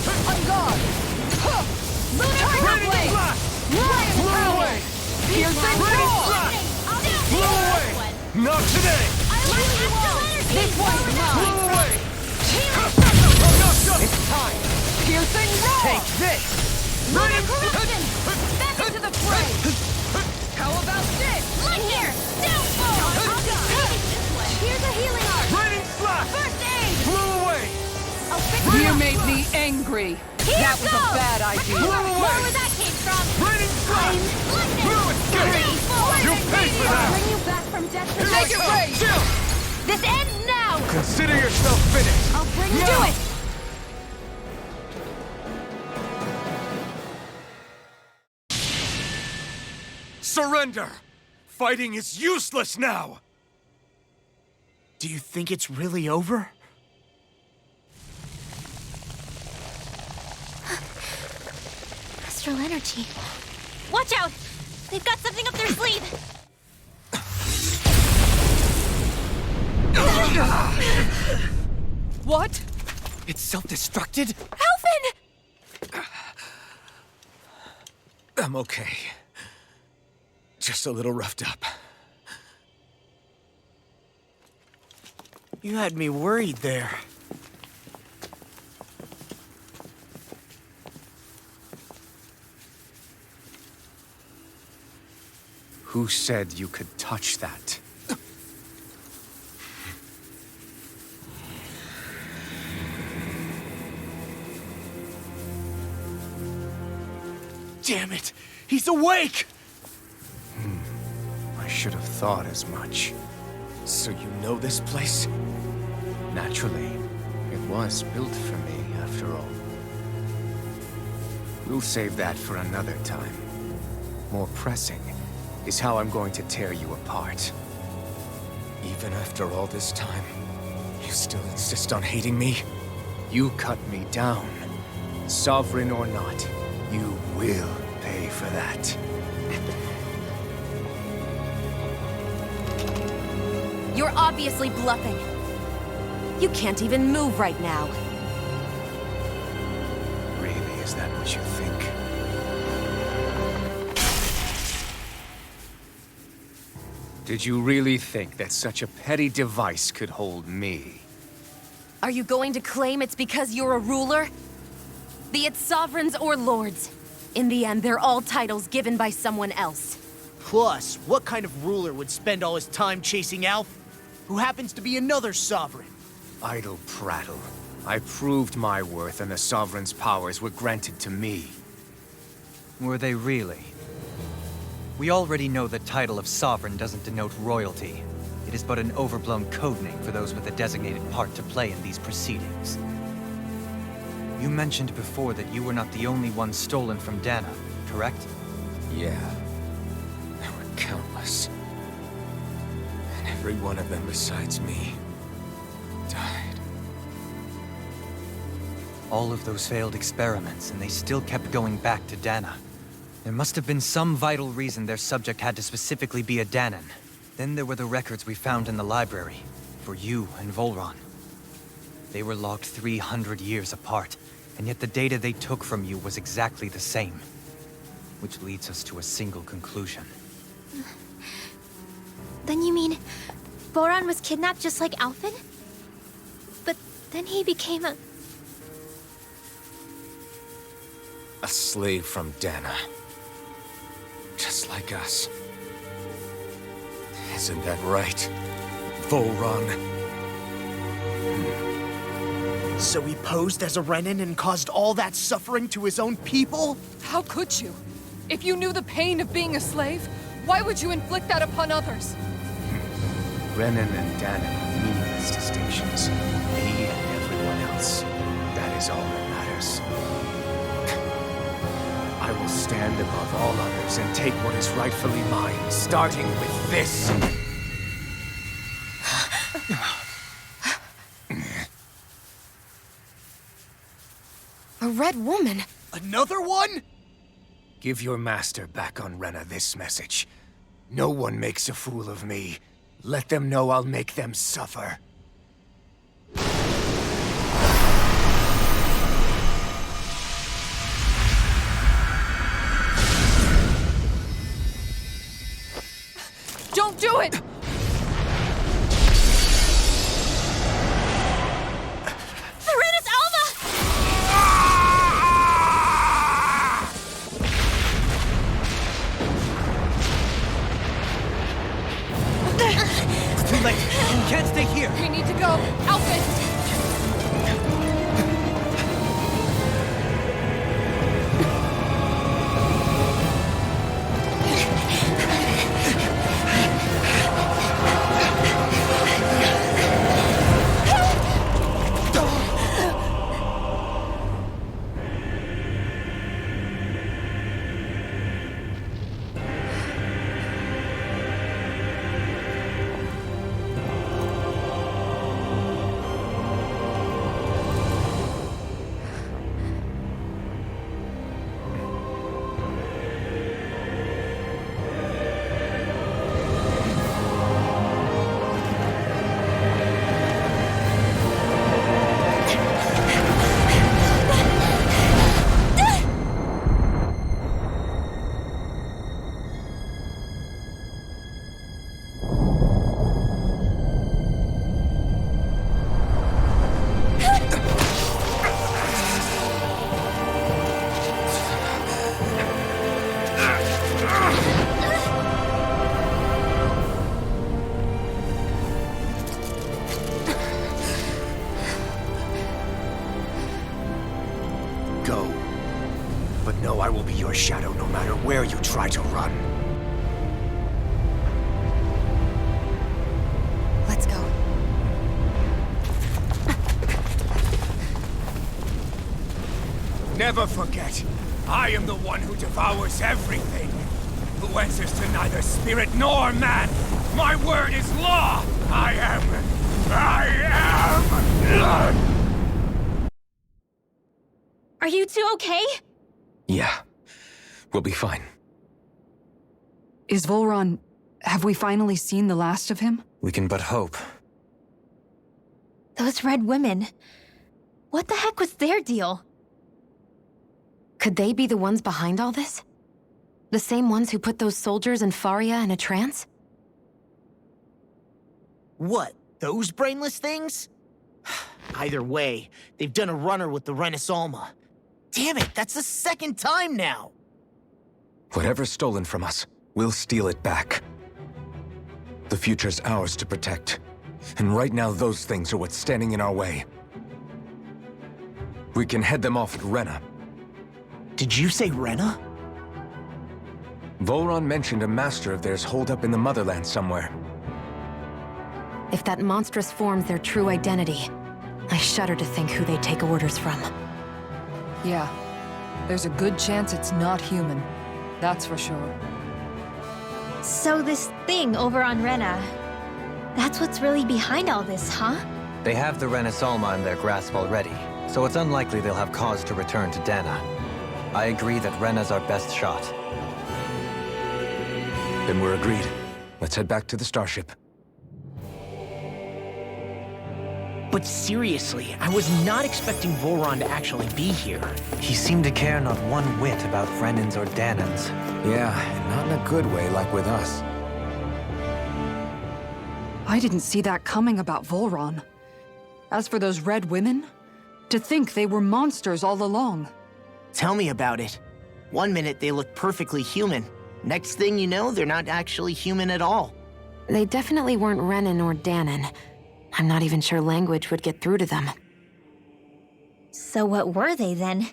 On guard! Lunar pathway! Lion power! Piercing roar!
Blow away!
Not today!
This one's mine!
It's time!
Piercing roar!
Take this!
Lunar corruption! Back into the fray! How about this?
Look here! Doubtful! I'll be saving this one!
Here's a healing arc!
Raining slash!
First aid!
Blew away!
I'll fix
You
it.
made me angry.
Here
That was a
goes.
bad idea.
Where that came from?
Raining slash! Blew it! You'll pay for that!
Bring you back from death to
Take it, Ray!
This ends now!
Consider yourself finished!
I'll bring you
No.
to it!
Surrender! Fighting is useless now!
Do you think it's really over?
Astral energy. Watch out! They've got something up their sleeve!
What?
It's self-destructed?
Alvin!
I'm okay. Just a little roughed up.
You had me worried there.
Who said you could touch that?
Damn it! He's awake!
I should have thought as much.
So you know this place?
Naturally, it was built for me, after all. We'll save that for another time. More pressing is how I'm going to tear you apart.
Even after all this time, you still insist on hating me?
You cut me down. Sovereign or not, you will pay for that.
You're obviously bluffing. You can't even move right now.
Really, is that what you think? Did you really think that such a petty device could hold me?
Are you going to claim it's because you're a ruler? Be it sovereigns or lords. In the end, they're all titles given by someone else.
Plus, what kind of ruler would spend all his time chasing Alf, who happens to be another sovereign?
Idle prattle. I proved my worth and the Sovereign's powers were granted to me.
Were they really? We already know the title of Sovereign doesn't denote royalty. It is but an overblown codename for those with a designated part to play in these proceedings. You mentioned before that you were not the only one stolen from Dana, correct?
Yeah. There were countless. And every one of them besides me died.
All of those failed experiments, and they still kept going back to Dana. There must have been some vital reason their subject had to specifically be a Danan. Then there were the records we found in the library, for you and Volron. They were logged 300 years apart, and yet the data they took from you was exactly the same. Which leads us to a single conclusion.
Then you mean Boron was kidnapped just like Alphen? But then he became a...
A slave from Dana. Just like us. Isn't that right, Volron?
So he posed as a Renan and caused all that suffering to his own people?
How could you? If you knew the pain of being a slave, why would you inflict that upon others?
Renan and Danan are meaningless distinctions. Me and everyone else. That is all that matters. I will stand above all others and take what is rightfully mine, starting with this.
A
Red Woman.
Another one?
Give your master back on Rena this message. No one makes a fool of me. Let them know I'll make them suffer.
Don't do it!
Serenus Alma!
Too late. You can't stay here.
We need to go. Alpha!
Go. But know I will be your shadow no matter where you try to run.
Let's go.
Never forget, I am the one who devours everything. Who answers to neither spirit nor man. My word is law. I am.
Are you two okay?
Yeah. We'll be fine.
Is Volron... Have we finally seen the last of him?
We can but hope.
Those red women. What the heck was their deal?
Could they be the ones behind all this? The same ones who put those soldiers and Faria in a trance?
What, those brainless things? Either way, they've done a runner with the Renis Alma. Damn it, that's the second time now!
Whatever's stolen from us, we'll steal it back. The future's ours to protect. And right now those things are what's standing in our way. We can head them off at Rena.
Did you say Rena?
Volron mentioned a master of theirs holed up in the motherland somewhere.
If that monstrous form's their true identity, I shudder to think who they take orders from.
Yeah. There's a good chance it's not human. That's for sure.
So this thing over on Rena, that's what's really behind all this, huh?
They have the Renis Alma in their grasp already, so it's unlikely they'll have cause to return to Dana. I agree that Rena's our best shot.
Then we're agreed. Let's head back to the starship.
But seriously, I was not expecting Volron to actually be here.
He seemed to care not one whit about Renans or Danans.
Yeah, not in a good way like with us.
I didn't see that coming about Volron. As for those red women, to think they were monsters all along.
Tell me about it. One minute they look perfectly human. Next thing you know, they're not actually human at all.
They definitely weren't Renan or Danan. I'm not even sure language would get through to them.
So what were they then?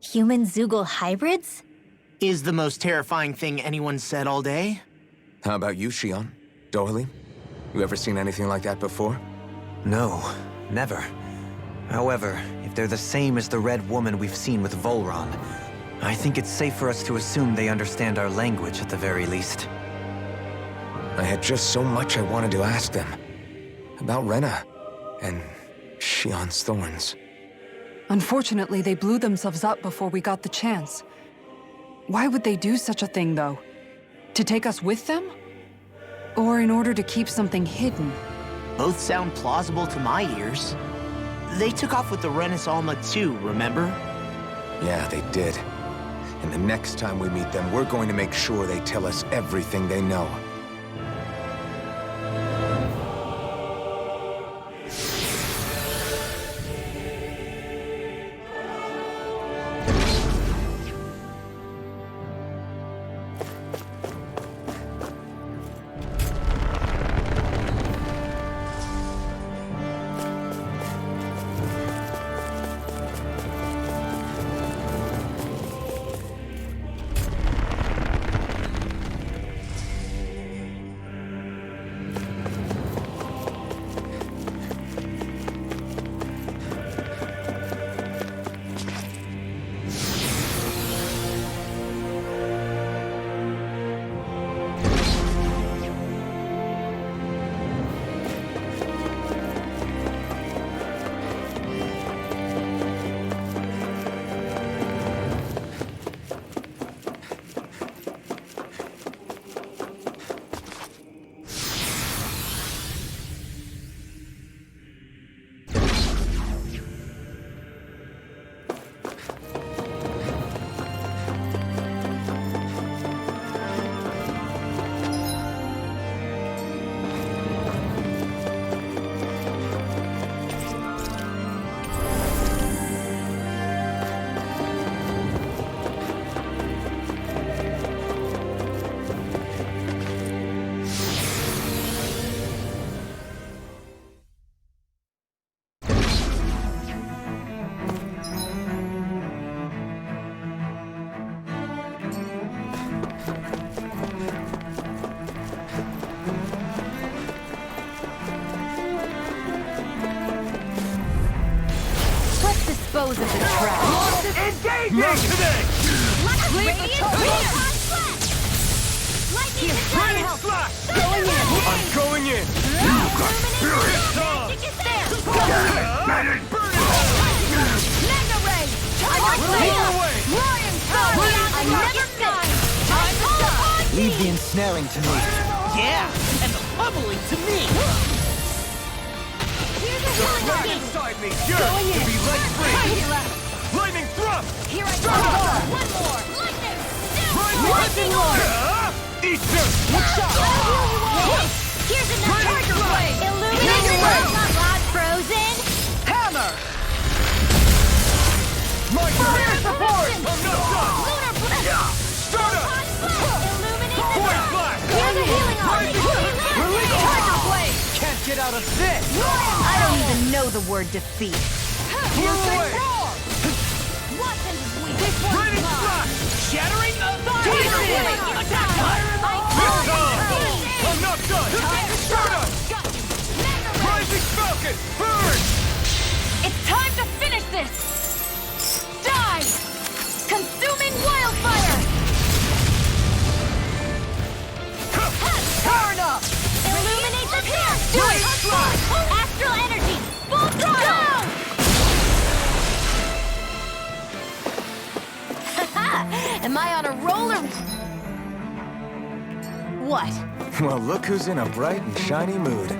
Human Zoogle hybrids?
Is the most terrifying thing anyone said all day?
How about you, Shion? Doily? You ever seen anything like that before?
No, never. However, if they're the same as the Red Woman we've seen with Volron, I think it's safe for us to assume they understand our language at the very least.
I had just so much I wanted to ask them. About Rena, and Shion's thorns.
Unfortunately, they blew themselves up before we got the chance. Why would they do such a thing, though? To take us with them? Or in order to keep something hidden?
Both sound plausible to my ears. They took off with the Renaissance too, remember?
Yeah, they did. And the next time we meet them, we're going to make sure they tell us everything they know.
Dispose of the trash.
Engaging! Not today!
Radiant Lightning
Raining slash!
Going in!
I'm going in!
You've got spirit! Magic is there! Mega Ray!
away!
Lion Star! I never die! Time to die!
Leave the ensnaring to me.
Yeah, and the pummeling to me.
Here's a healing
Right
organ!
inside me! Yours to be light free! Lightning thrust!
Here I go! One more! Lightning!
Lightning orb! Eat this!
Here's another! Tiger Blade! Illuminating Rod frozen!
Hammer! My fire support! I'm not done!
Lunar Blast!
Stardust!
Illuminate the
Point
dark!
flash!
Here's a healing organ!
Release Tiger Blade!
Can't get out of this!
I don't even know the word defeat.
Blew away! Raining slash!
Shattering the
Tiger Blade!
Attack!
This time! I'm not done! Stardust! Rising Falcon! Burn!
It's time to finish this! Die! Consuming wildfire!
Power up!
Illuminate the dark! Do it! Astral energy! Full throttle! Am I on a roller? What?
Well, look who's in a bright and shiny mood.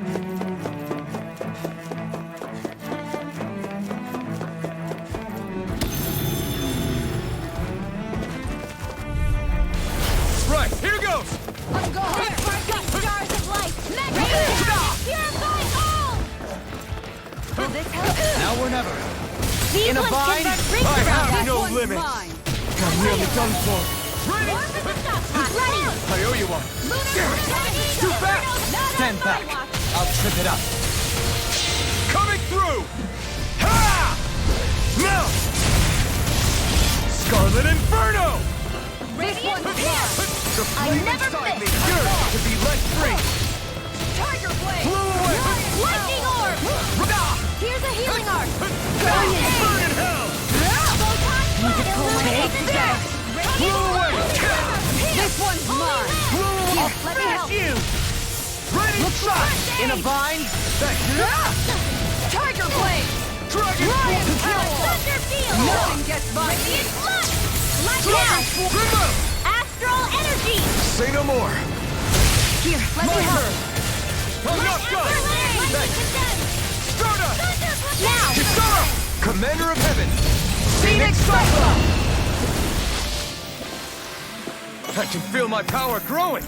Right, here goes!
I'm going! Got stars of light! Purify all! Will this help?
Now or never.
These
In a
ones
bind,
convert rings
I
around
have
us.
no limit. I'm nearly done for. Ready?
Ready!
I owe you one.
Too
fast!
Stand back. I'll trip it up.
Coming through! Ha! Now! Scarlet Inferno!
Radiant Pierce!
The
I
flame
never
inside me
miss.
yearns to be let free!
Tiger Blade!
Blew away!
Lightning Orb! Here's a healing arc!
Burn in hell!
Illuminate the dark!
Blew away!
This one's mine!
Blew away!
Let me help.
you! Ready shot!
In a bind?
Tiger Blade!
Dragon
Thunder field!
Nothing gets by me!
Radiant flux! Blackout! Astral energy!
Say no more!
Here, let me help.
I'm not done! Thanks! Stardust!
Now!
Kisara! Commander of Heaven!
Phoenix Cyclone!
I can feel my power growing!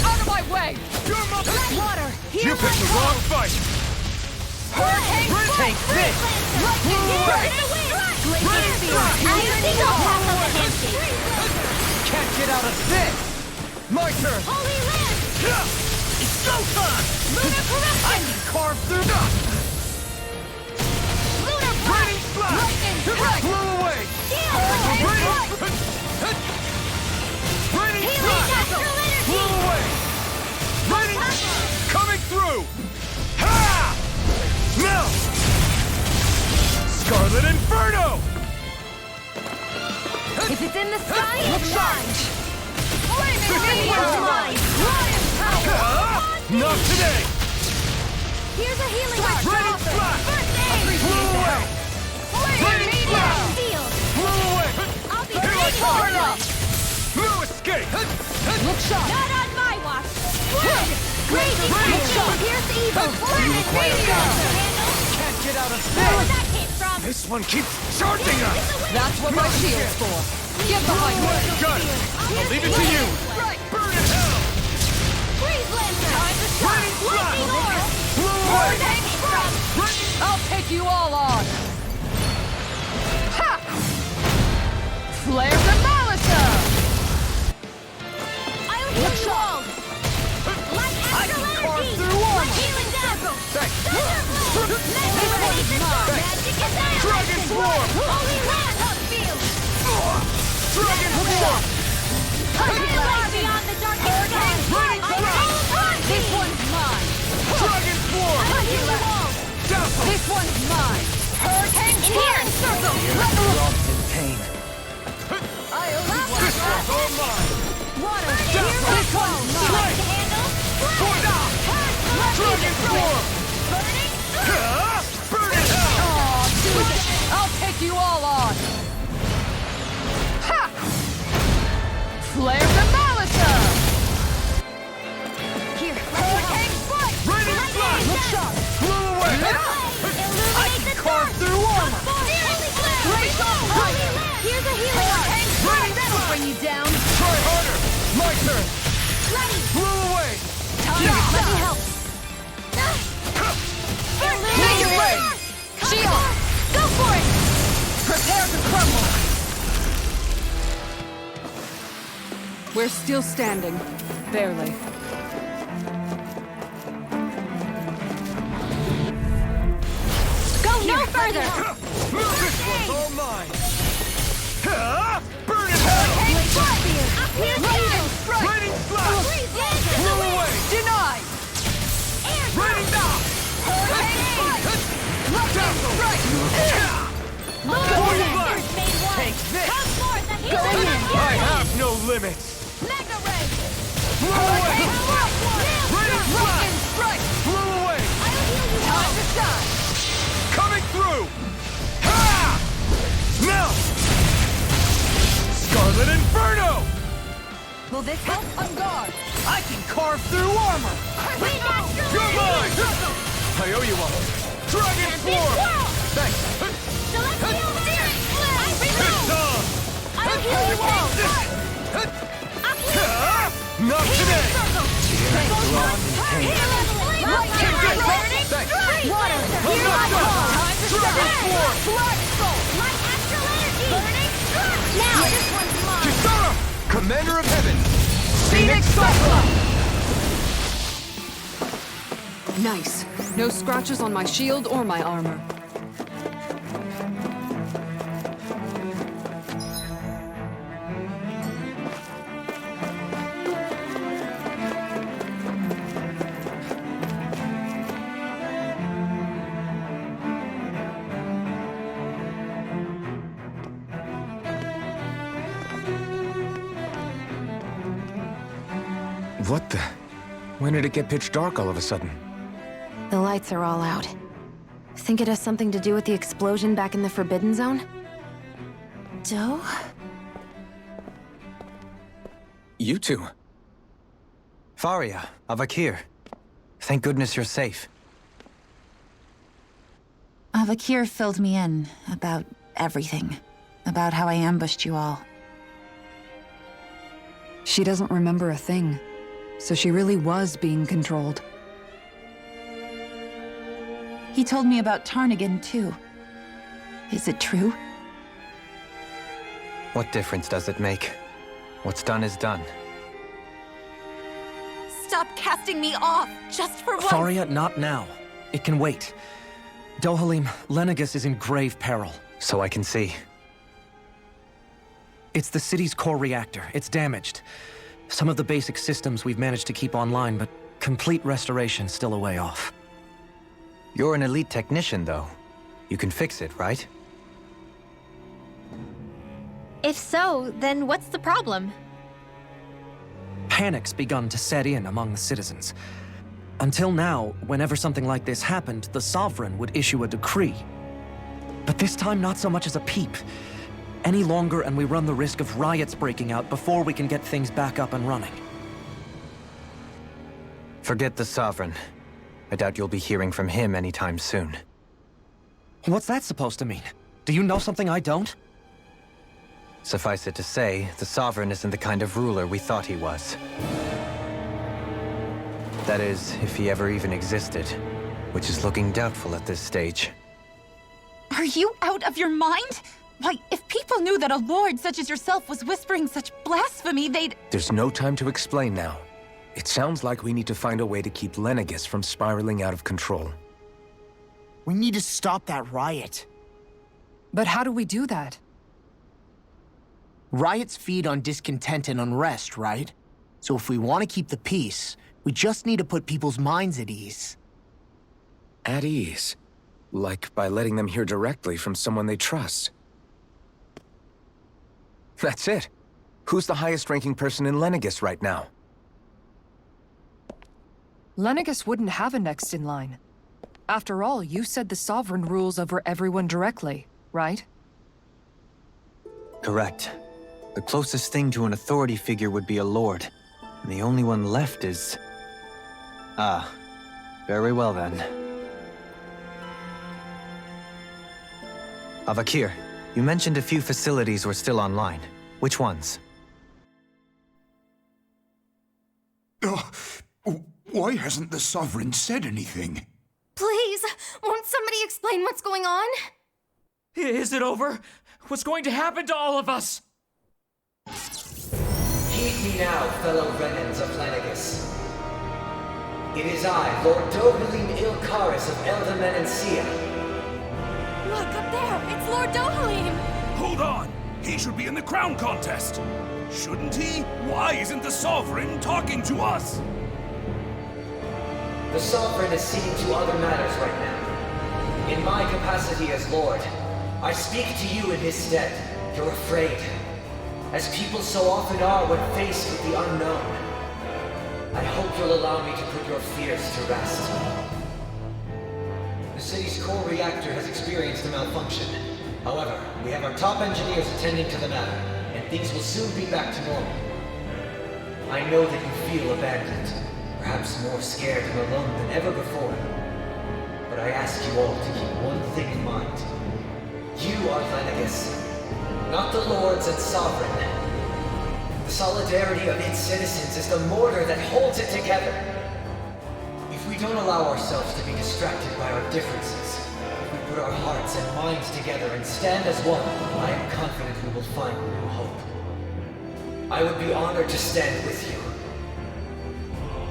Out of my way!
You're my
Water!
You picked the wrong fight!
Take this!
Can't get out of this! My turn!
Holy Lance!
It's go time!
Lunar corruption!
I can carve through the...
Lunar
Raining slash!
Lightning strike!
Blew away!
Steel!
Raining
Healing
slash!
astral energy!
Blew away! Raining... Coming through! Ha! Now! Scarlet Inferno!
If it's in the sky,
Look
it's
sharp!
mine! Flaming mine! Lion power!
Not today!
Here's a healing arc!
Raining slash!
First aid!
Blew away! Raining
Meteor
slash!
shield!
Blew away!
I'll be
Here I
ready
come!
for it!
No escape!
Look sharp!
Not on my watch! Wood! Raging
Raining
Flash! Pierce evil! Flaming meteor!
Can't get out of
Where
this!
that came from?
This one keeps charging us!
That's what my shield's for. Get behind me!
Got it! I'll leave it to you!
Right!
Burn in hell!
Freeze Lancer! Time to shine!
Raining slash!
Lightning orb!
Blew
Where
away!
that came from?
I'll take you all on! Ha! Flare Demolition!
I'll heal you all! Light astral energy! Light healing dazzle! Thunderblade! Magnetic
mine.
Magic annihilation!
Dragon Swarm!
Holy Land upfield!
Dragon Swarm!
Hunting light beyond the darkest sky!
Raining
I'm
slash!
all on
This one's mine!
Dragon Swarm!
I'll heal you all!
Dazzle!
This one's mine!
Hurricane Healing circle!
in pain.
This one's all mine!
Water!
Dazzle!
This one's
Strike!
to handle!
Tornado! Dragon Swarm!
Burning!
Burn in hell!
Aw, dude! I'll take you all on! Ha! Flare Demolition!
Here, hurricane strike!
Raining slash!
Look sharp!
Blew away!
I can
carve through armor!
Here's a healing arc!
That'll bring you down!
Try harder! My turn!
Ready!
Blew away!
Let me help!
Make it rain! Shield!
Go for it!
Prepare to crumble! We're still standing. Barely.
Go no further!
This one's all mine! Burn in hell!
Raining
Raining slash! Blew away!
Denied!
Raining down! Dazzle! Force blast! Take this! I have no limits!
Mega Ray!
Blew away! Raining slash!
Strike!
Blew away!
Time to shine!
Coming through! Ha! Now! Scarlet Inferno!
Will this help? On guard!
I can carve through armor!
You're mine! I owe you one. Dragon Form! Thanks.
I'll heal you all!
Not today!
Water!
Here I come! Dragon Form!
Blood Soul! My astral energy! Burning strike! Now! This one's mine!
Kisara! Commander of Heaven!
Phoenix Cyclone! Nice. No scratches on my shield or my armor.
What the? When did it get pitch dark all of a sudden?
The lights are all out. Think it has something to do with the explosion back in the Forbidden Zone? Doe?
You two.
Faria, Avakir. Thank goodness you're safe.
Avakir filled me in about everything. About how I ambushed you all.
She doesn't remember a thing. So she really was being controlled.
He told me about Tarnigan, too. Is it true?
What difference does it make? What's done is done.
Stop casting me off, just for once!
Faria, not now. It can wait. Dohalim, Lenegus is in grave peril.
So I can see.
It's the city's core reactor. It's damaged. Some of the basic systems we've managed to keep online, but complete restoration's still a way off.
You're an elite technician, though. You can fix it, right?
If so, then what's the problem?
Panic's begun to set in among the citizens. Until now, whenever something like this happened, the Sovereign would issue a decree. But this time, not so much as a peep. Any longer, and we run the risk of riots breaking out before we can get things back up and running.
Forget the Sovereign. I doubt you'll be hearing from him anytime soon.
What's that supposed to mean? Do you know something I don't?
Suffice it to say, the Sovereign isn't the kind of ruler we thought he was. That is, if he ever even existed, which is looking doubtful at this stage.
Are you out of your mind? Why, if people knew that a lord such as yourself was whispering such blasphemy, they'd...
There's no time to explain now. It sounds like we need to find a way to keep Lenegus from spiraling out of control.
We need to stop that riot.
But how do we do that?
Riots feed on discontent and unrest, right? So if we want to keep the peace, we just need to put people's minds at ease.
At ease? Like by letting them hear directly from someone they trust. That's it. Who's the highest-ranking person in Lenegus right now?
Lenegus wouldn't have a next in line. After all, you said the Sovereign rules over everyone directly, right?
Correct. The closest thing to an authority figure would be a lord. And the only one left is... Ah. Very well then. Avakir, you mentioned a few facilities were still online. Which ones?
Why hasn't the Sovereign said anything?
Please, won't somebody explain what's going on?
Is it over? What's going to happen to all of us?
Heed me now, fellow Renans of Lenegus. It is I, Lord Dohalim Ilkaris of Elda Menancia.
Look, up there! It's Lord Dohalim!
Hold on! He should be in the crown contest! Shouldn't he? Why isn't the Sovereign talking to us?
The Sovereign is seeing to other matters right now. In my capacity as Lord, I speak to you in his stead. You're afraid, as people so often are when faced with the unknown. I hope you'll allow me to put your fears to rest. The city's core reactor has experienced a malfunction. However, we have our top engineers attending to the matter, and things will soon be back to normal. I know that you feel abandoned, perhaps more scared and alone than ever before. But I ask you all to keep one thing in mind. You are Lenegus, not the Lords and Sovereign. The solidarity of its citizens is the mortar that holds it together. If we don't allow ourselves to be distracted by our differences, if we put our hearts and minds together and stand as one, I am confident we will find new hope. I would be honored to stand with you.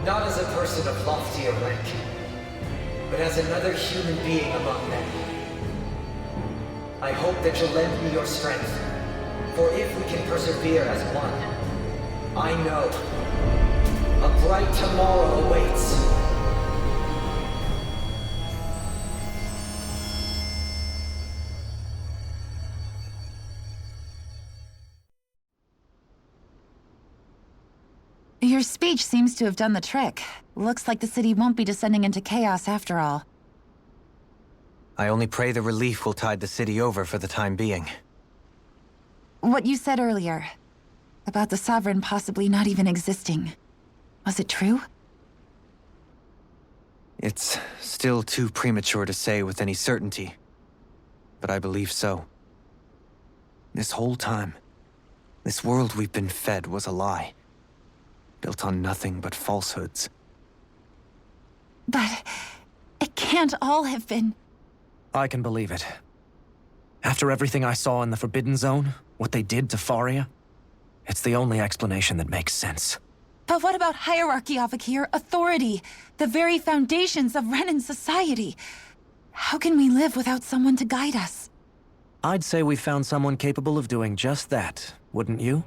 Not as a person of loftier rank, but as another human being among men. I hope that you'll lend me your strength, for if we can persevere as one, I know a bright tomorrow awaits.
Your speech seems to have done the trick. Looks like the city won't be descending into chaos after all.
I only pray the relief will tide the city over for the time being.
What you said earlier, about the Sovereign possibly not even existing, was it true?
It's still too premature to say with any certainty, but I believe so. This whole time, this world we've been fed was a lie, built on nothing but falsehoods.
But it can't all have been...
I can believe it. After everything I saw in the Forbidden Zone, what they did to Faria, it's the only explanation that makes sense.
But what about hierarchy, Avakir? Authority? The very foundations of Renan society? How can we live without someone to guide us?
I'd say we found someone capable of doing just that, wouldn't you?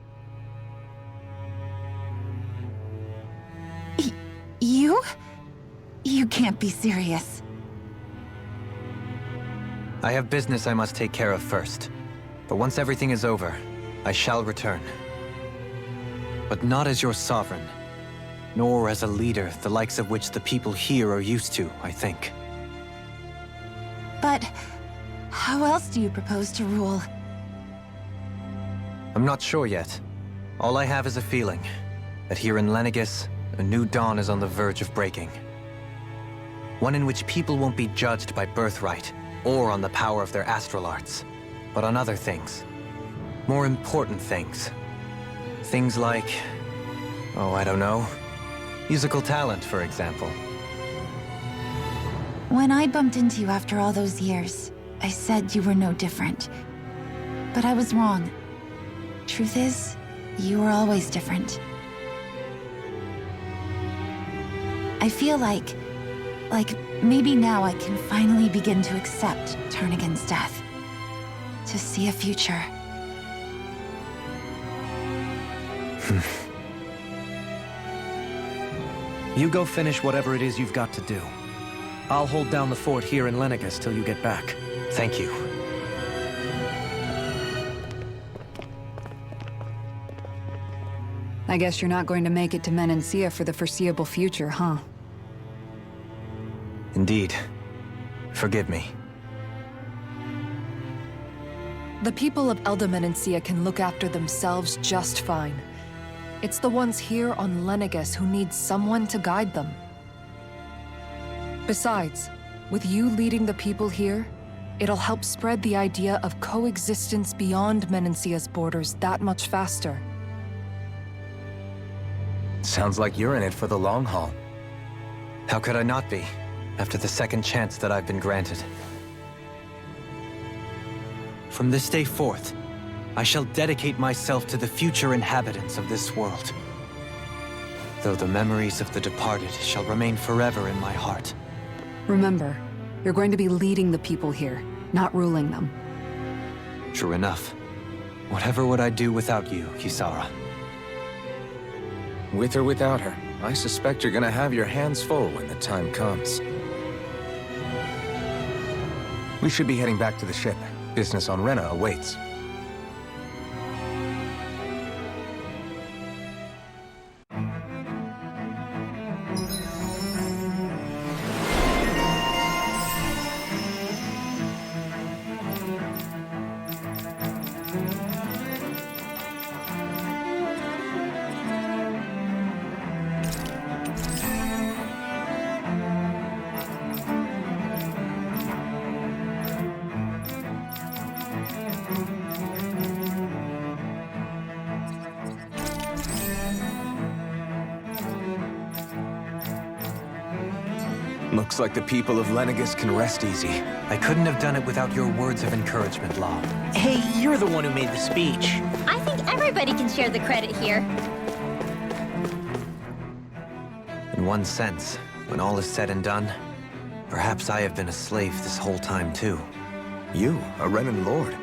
You? You can't be serious.
I have business I must take care of first. But once everything is over, I shall return. But not as your sovereign, nor as a leader the likes of which the people here are used to, I think.
But how else do you propose to rule?
I'm not sure yet. All I have is a feeling that here in Lenegus, a new dawn is on the verge of breaking. One in which people won't be judged by birthright or on the power of their astral arts, but on other things. More important things. Things like, oh, I don't know, musical talent, for example.
When I bumped into you after all those years, I said you were no different. But I was wrong. Truth is, you were always different. I feel like maybe now I can finally begin to accept Turnagain's death. To see a future.
You go finish whatever it is you've got to do. I'll hold down the fort here in Lenegus till you get back.
Thank you.
I guess you're not going to make it to Menancia for the foreseeable future, huh?
Indeed. Forgive me.
The people of Elda Menancia can look after themselves just fine. It's the ones here on Lenegus who need someone to guide them. Besides, with you leading the people here, it'll help spread the idea of coexistence beyond Menancia's borders that much faster.
Sounds like you're in it for the long haul.
How could I not be, after the second chance that I've been granted? From this day forth, I shall dedicate myself to the future inhabitants of this world. Though the memories of the departed shall remain forever in my heart.
Remember, you're going to be leading the people here, not ruling them.
True enough. Whatever would I do without you, Kisara?
With or without her, I suspect you're gonna have your hands full when the time comes. We should be heading back to the ship. Business on Rena awaits.
Looks like the people of Lenegus can rest easy.
I couldn't have done it without your words of encouragement, Law.
Hey, you're the one who made the speech.
I think everybody can share the credit here.
In one sense, when all is said and done, perhaps I have been a slave this whole time too.
You, a Renan Lord?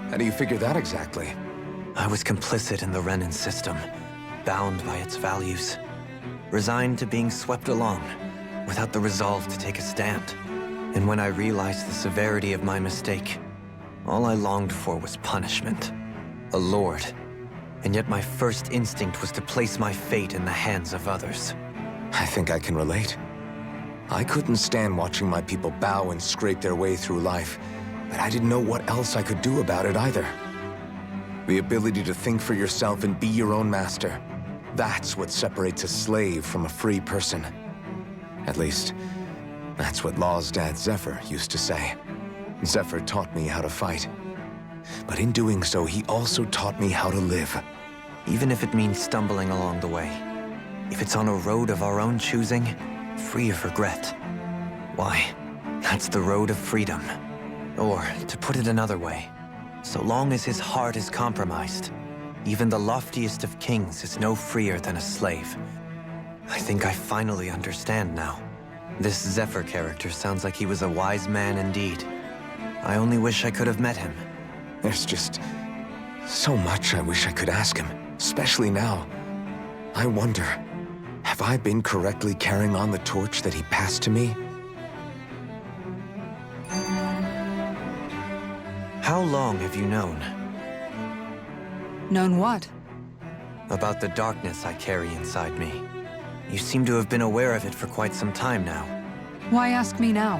How do you figure that exactly?
I was complicit in the Renan system, bound by its values, resigned to being swept along, without the resolve to take a stand. And when I realized the severity of my mistake, all I longed for was punishment. A lord. And yet my first instinct was to place my fate in the hands of others.
I think I can relate. I couldn't stand watching my people bow and scrape their way through life, but I didn't know what else I could do about it either. The ability to think for yourself and be your own master, that's what separates a slave from a free person. At least, that's what Law's dad Zephyr used to say. Zephyr taught me how to fight. But in doing so, he also taught me how to live.
Even if it means stumbling along the way. If it's on a road of our own choosing, free of regret. Why, that's the road of freedom. Or, to put it another way, so long as his heart is compromised, even the loftiest of kings is no freer than a slave. I think I finally understand now. This Zephyr character sounds like he was a wise man indeed. I only wish I could have met him.
There's just so much I wish I could ask him, especially now. I wonder, have I been correctly carrying on the torch that he passed to me?
How long have you known?
Known what?
About the darkness I carry inside me. You seem to have been aware of it for quite some time now.
Why ask me now?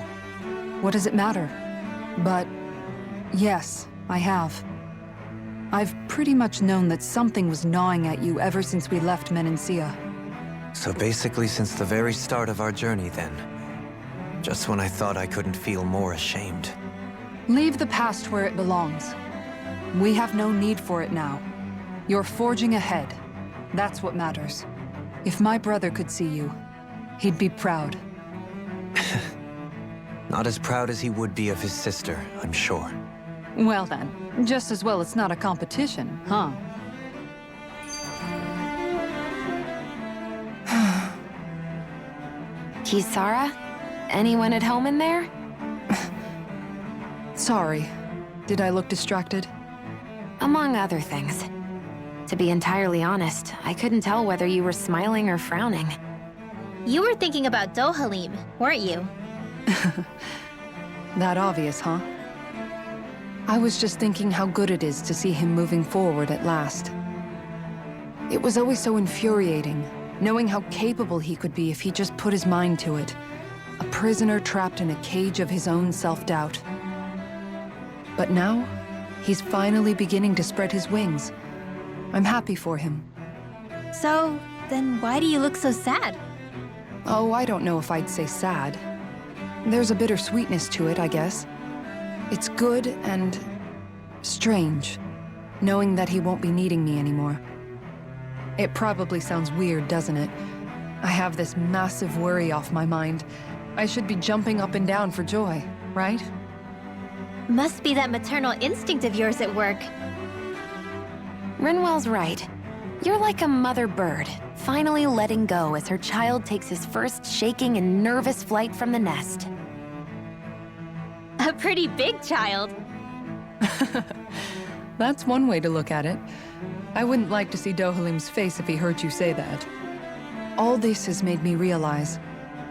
What does it matter? But yes, I have. I've pretty much known that something was gnawing at you ever since we left Menancia.
So basically since the very start of our journey then. Just when I thought I couldn't feel more ashamed.
Leave the past where it belongs. We have no need for it now. You're forging ahead. That's what matters. If my brother could see you, he'd be proud.
Not as proud as he would be of his sister, I'm sure.
Well then, just as well it's not a competition, huh?
Kisara? Anyone at home in there?
Sorry. Did I look distracted?
Among other things. To be entirely honest, I couldn't tell whether you were smiling or frowning.
You were thinking about Dohalim, weren't you?
That obvious, huh? I was just thinking how good it is to see him moving forward at last. It was always so infuriating, knowing how capable he could be if he just put his mind to it. A prisoner trapped in a cage of his own self-doubt. But now, he's finally beginning to spread his wings. I'm happy for him.
So, then why do you look so sad?
Oh, I don't know if I'd say sad. There's a bittersweetness to it, I guess. It's good and strange, knowing that he won't be needing me anymore. It probably sounds weird, doesn't it? I have this massive worry off my mind. I should be jumping up and down for joy, right?
Must be that maternal instinct of yours at work.
Rinwell's right. You're like a mother bird, finally letting go as her child takes his first shaking and nervous flight from the nest.
A pretty big child.
That's one way to look at it. I wouldn't like to see Dohalim's face if he heard you say that. All this has made me realize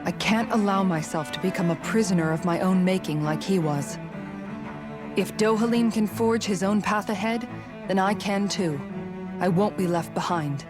I can't allow myself to become a prisoner of my own making like he was. If Dohalim can forge his own path ahead, then I can too. I won't be left behind.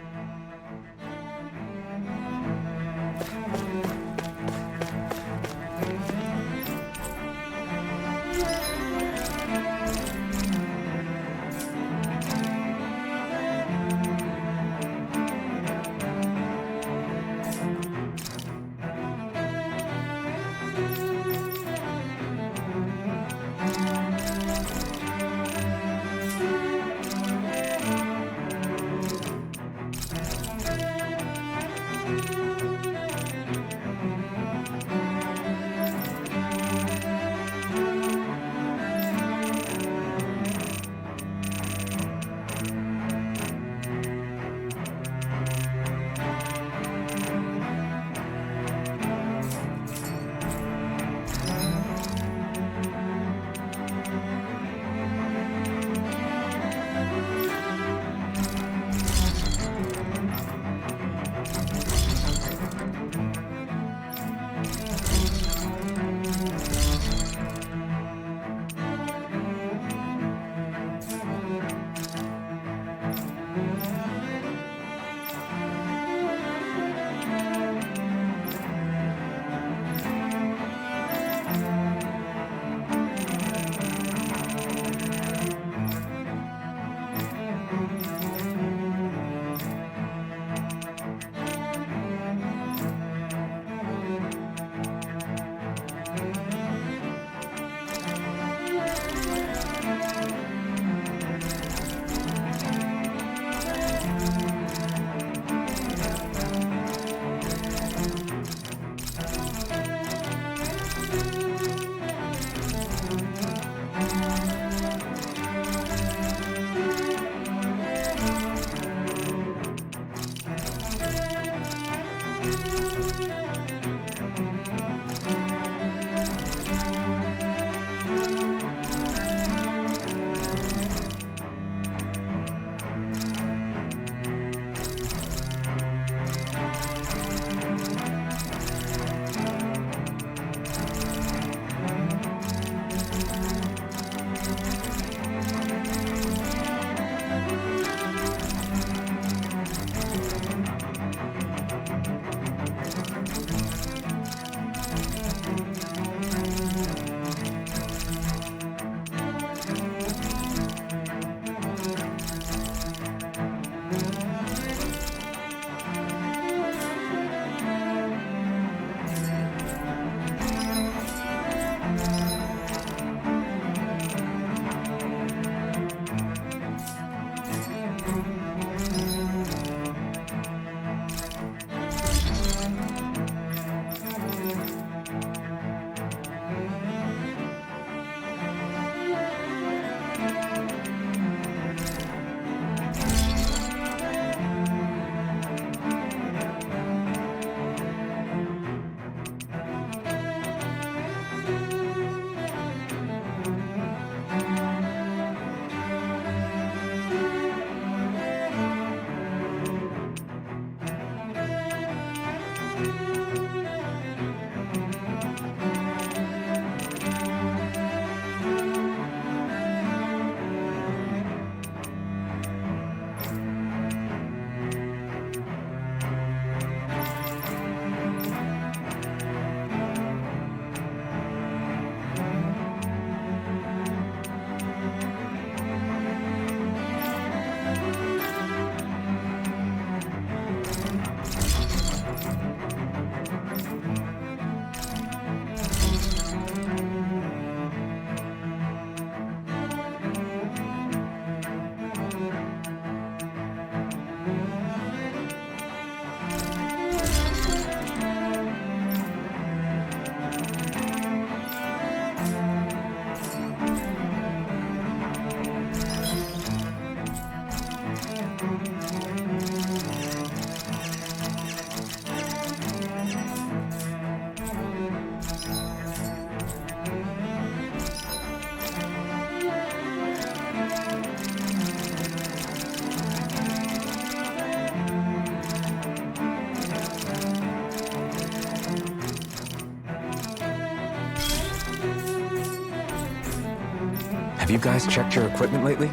Have you guys checked your equipment lately?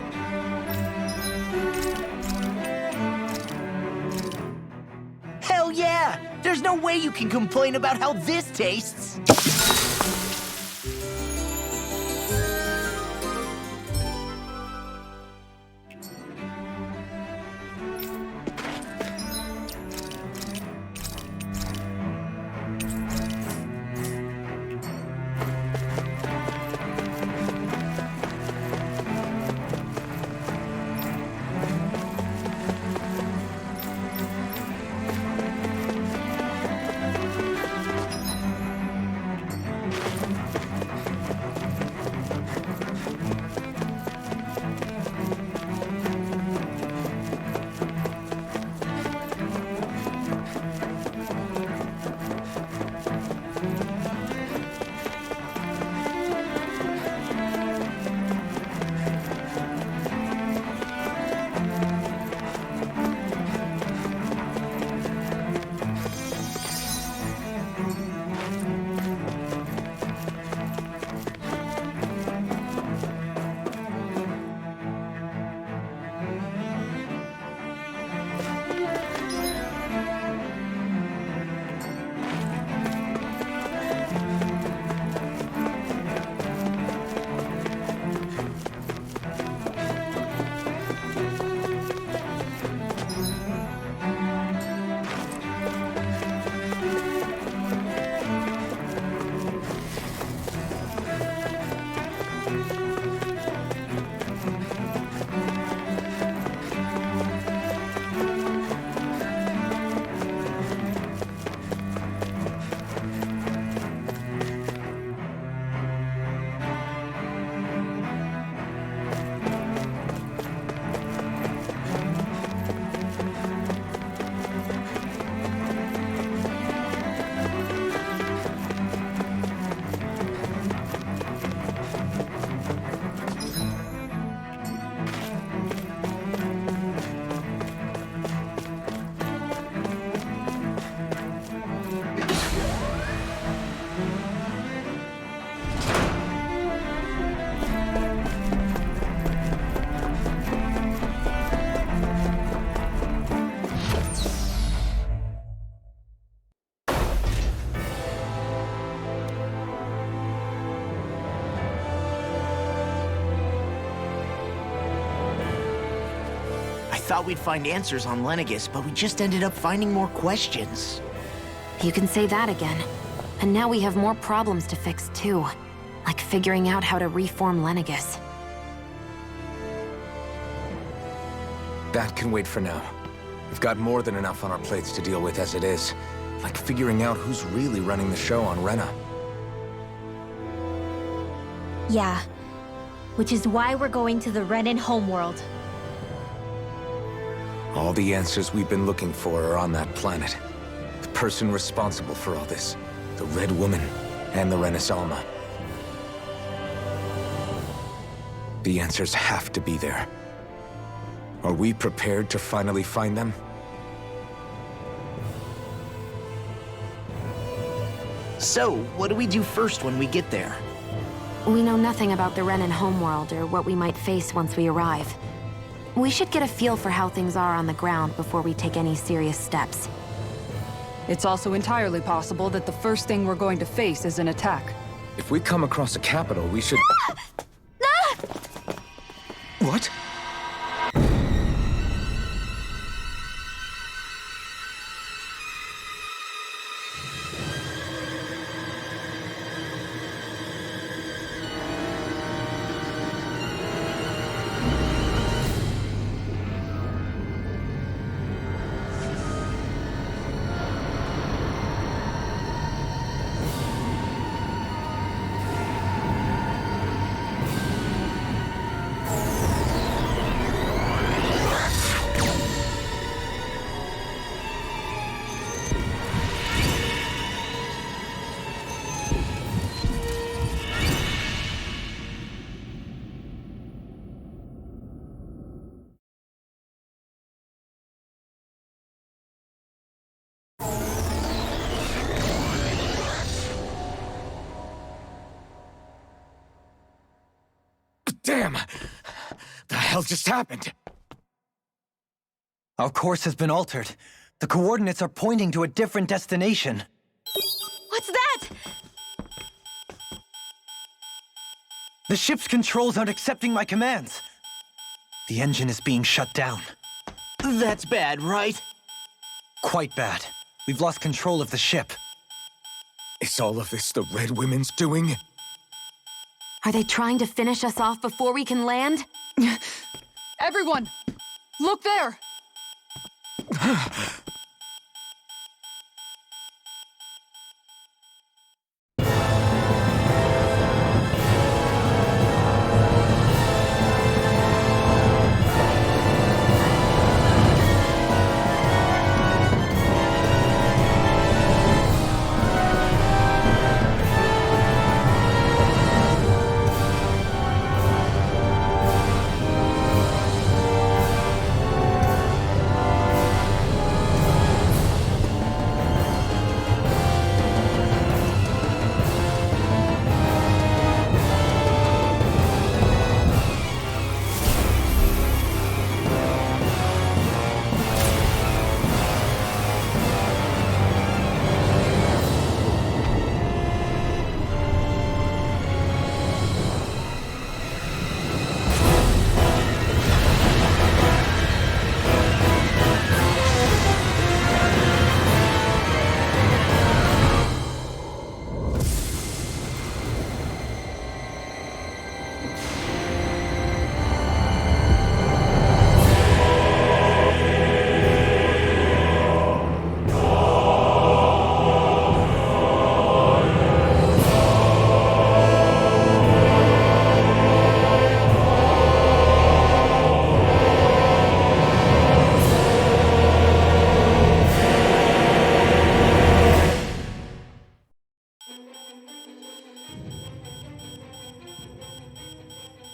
Hell yeah! There's no way you can complain about how this tastes! Thought we'd find answers on Lenegis, but we just ended up finding more questions.
You can say that again. And now we have more problems to fix too. Like figuring out how to reform Lenegis.
That can wait for now. We've got more than enough on our plates to deal with as it is. Like figuring out who's really running the show on Rena.
Yeah. Which is why we're going to the Renan homeworld.
All the answers we've been looking for are on that planet. The person responsible for all this. The Red Woman and the Renaissance. The answers have to be there. Are we prepared to finally find them?
So, what do we do first when we get there?
We know nothing about the Renan homeworld or what we might face once we arrive. We should get a feel for how things are on the ground before we take any serious steps.
It's also entirely possible that the first thing we're going to face is an attack.
If we come across a capital, we should... What? Damn! The hell just happened?
Our course has been altered. The coordinates are pointing to a different destination.
What's that?
The ship's controls aren't accepting my commands. The engine is being shut down.
That's bad, right?
Quite bad. We've lost control of the ship.
Is all of this the Red Women's doing?
Are they trying to finish us off before we can land?
Everyone! Look there!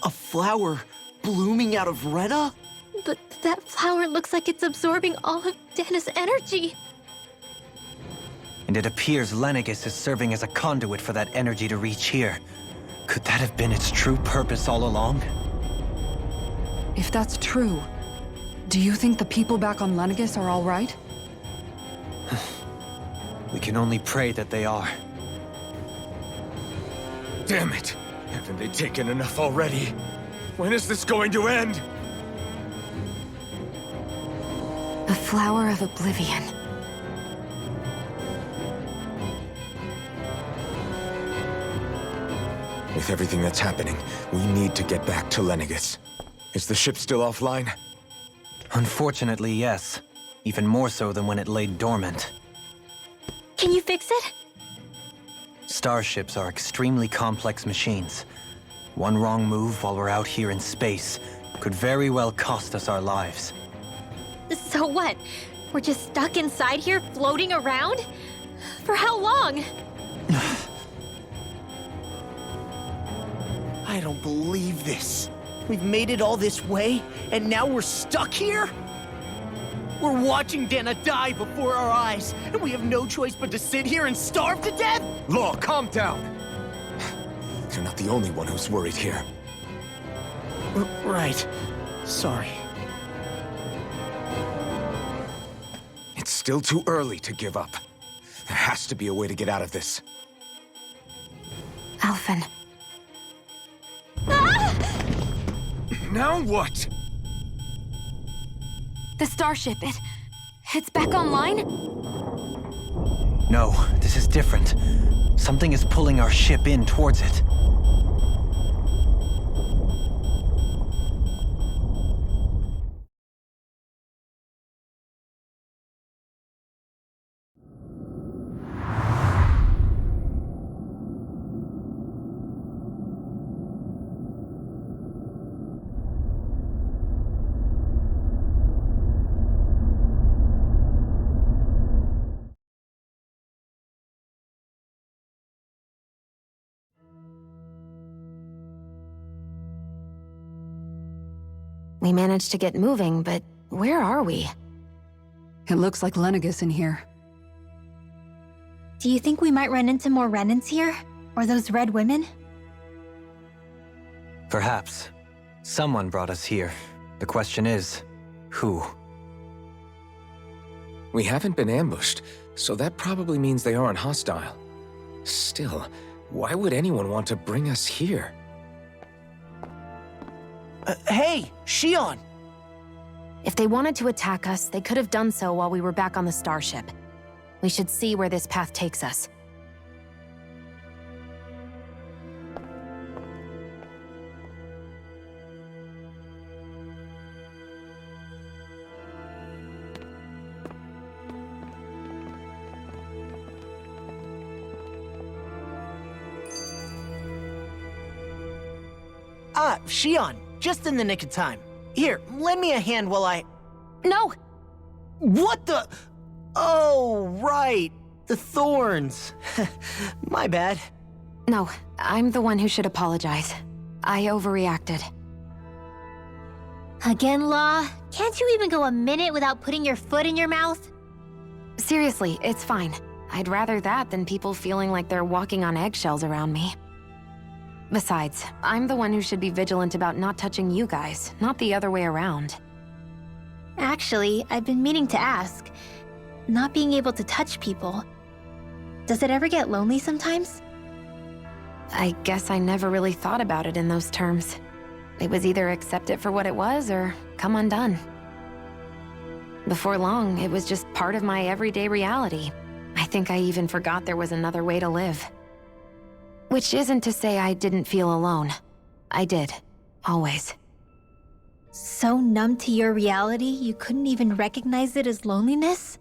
A flower blooming out of Rena?
But that flower looks like it's absorbing all of Dana's energy.
And it appears Lenegis is serving as a conduit for that energy to reach here. Could that have been its true purpose all along?
If that's true, do you think the people back on Lenegis are all right?
We can only pray that they are.
Damn it! Haven't they taken enough already? When is this going to end?
The flower of oblivion.
With everything that's happening, we need to get back to Lenegis. Is the ship still offline?
Unfortunately, yes. Even more so than when it lay dormant.
Can you fix it?
Starships are extremely complex machines. One wrong move while we're out here in space could very well cost us our lives.
So what? We're just stuck inside here, floating around? For how long?
I don't believe this. We've made it all this way, and now we're stuck here? We're watching Dana die before our eyes, and we have no choice but to sit here and starve to death?
Law, calm down! You're not the only one who's worried here.
Right. Sorry.
It's still too early to give up. There has to be a way to get out of this.
Alphen.
Now what?
The starship, it's back online?
No, this is different. Something is pulling our ship in towards it.
We managed to get moving, but where are we?
It looks like Lenegis in here.
Do you think we might run into more Renans here? Or those red women?
Perhaps. Someone brought us here. The question is, who?
We haven't been ambushed, so that probably means they aren't hostile. Still, why would anyone want to bring us here?
Hey, Shion!
If they wanted to attack us, they could have done so while we were back on the starship. We should see where this path takes us.
Ah, Shion, just in the nick of time. Here, lend me a hand while I...
No!
What the... Oh, right. The thorns. My bad.
No, I'm the one who should apologize. I overreacted.
Again, Law? Can't you even go a minute without putting your foot in your mouth?
Seriously, it's fine. I'd rather that than people feeling like they're walking on eggshells around me. Besides, I'm the one who should be vigilant about not touching you guys, not the other way around.
Actually, I've been meaning to ask. Not being able to touch people, does it ever get lonely sometimes?
I guess I never really thought about it in those terms. It was either accept it for what it was or come undone. Before long, it was just part of my everyday reality. I think I even forgot there was another way to live. Which isn't to say I didn't feel alone. I did. Always.
So numb to your reality, you couldn't even recognize it as loneliness?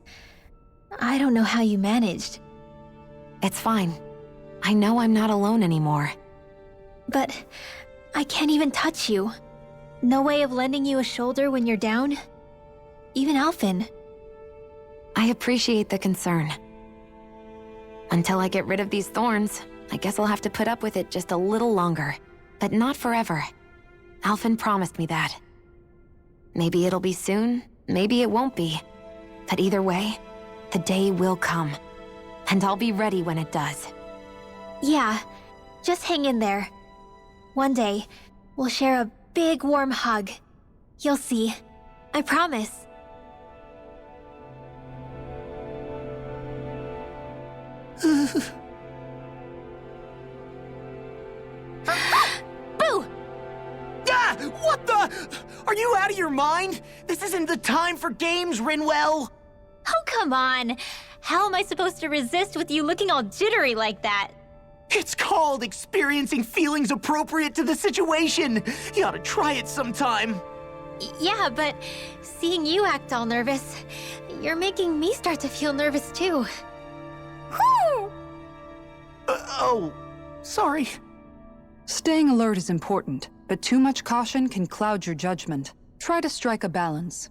I don't know how you managed.
It's fine. I know I'm not alone anymore.
But I can't even touch you. No way of lending you a shoulder when you're down? Even Alphen.
I appreciate the concern. Until I get rid of these thorns, I guess I'll have to put up with it just a little longer. But not forever. Alphen promised me that. Maybe it'll be soon, maybe it won't be. But either way, the day will come. And I'll be ready when it does.
Yeah, just hang in there. One day, we'll share a big warm hug. You'll see. I promise. Boo!
Ah! What the? Are you out of your mind? This isn't the time for games, Rinwell!
Oh, come on. How am I supposed to resist with you looking all jittery like that?
It's called experiencing feelings appropriate to the situation. You ought to try it sometime.
Yeah, but seeing you act all nervous, you're making me start to feel nervous too.
Oh, sorry.
Staying alert is important, but too much caution can cloud your judgment. Try to strike a balance.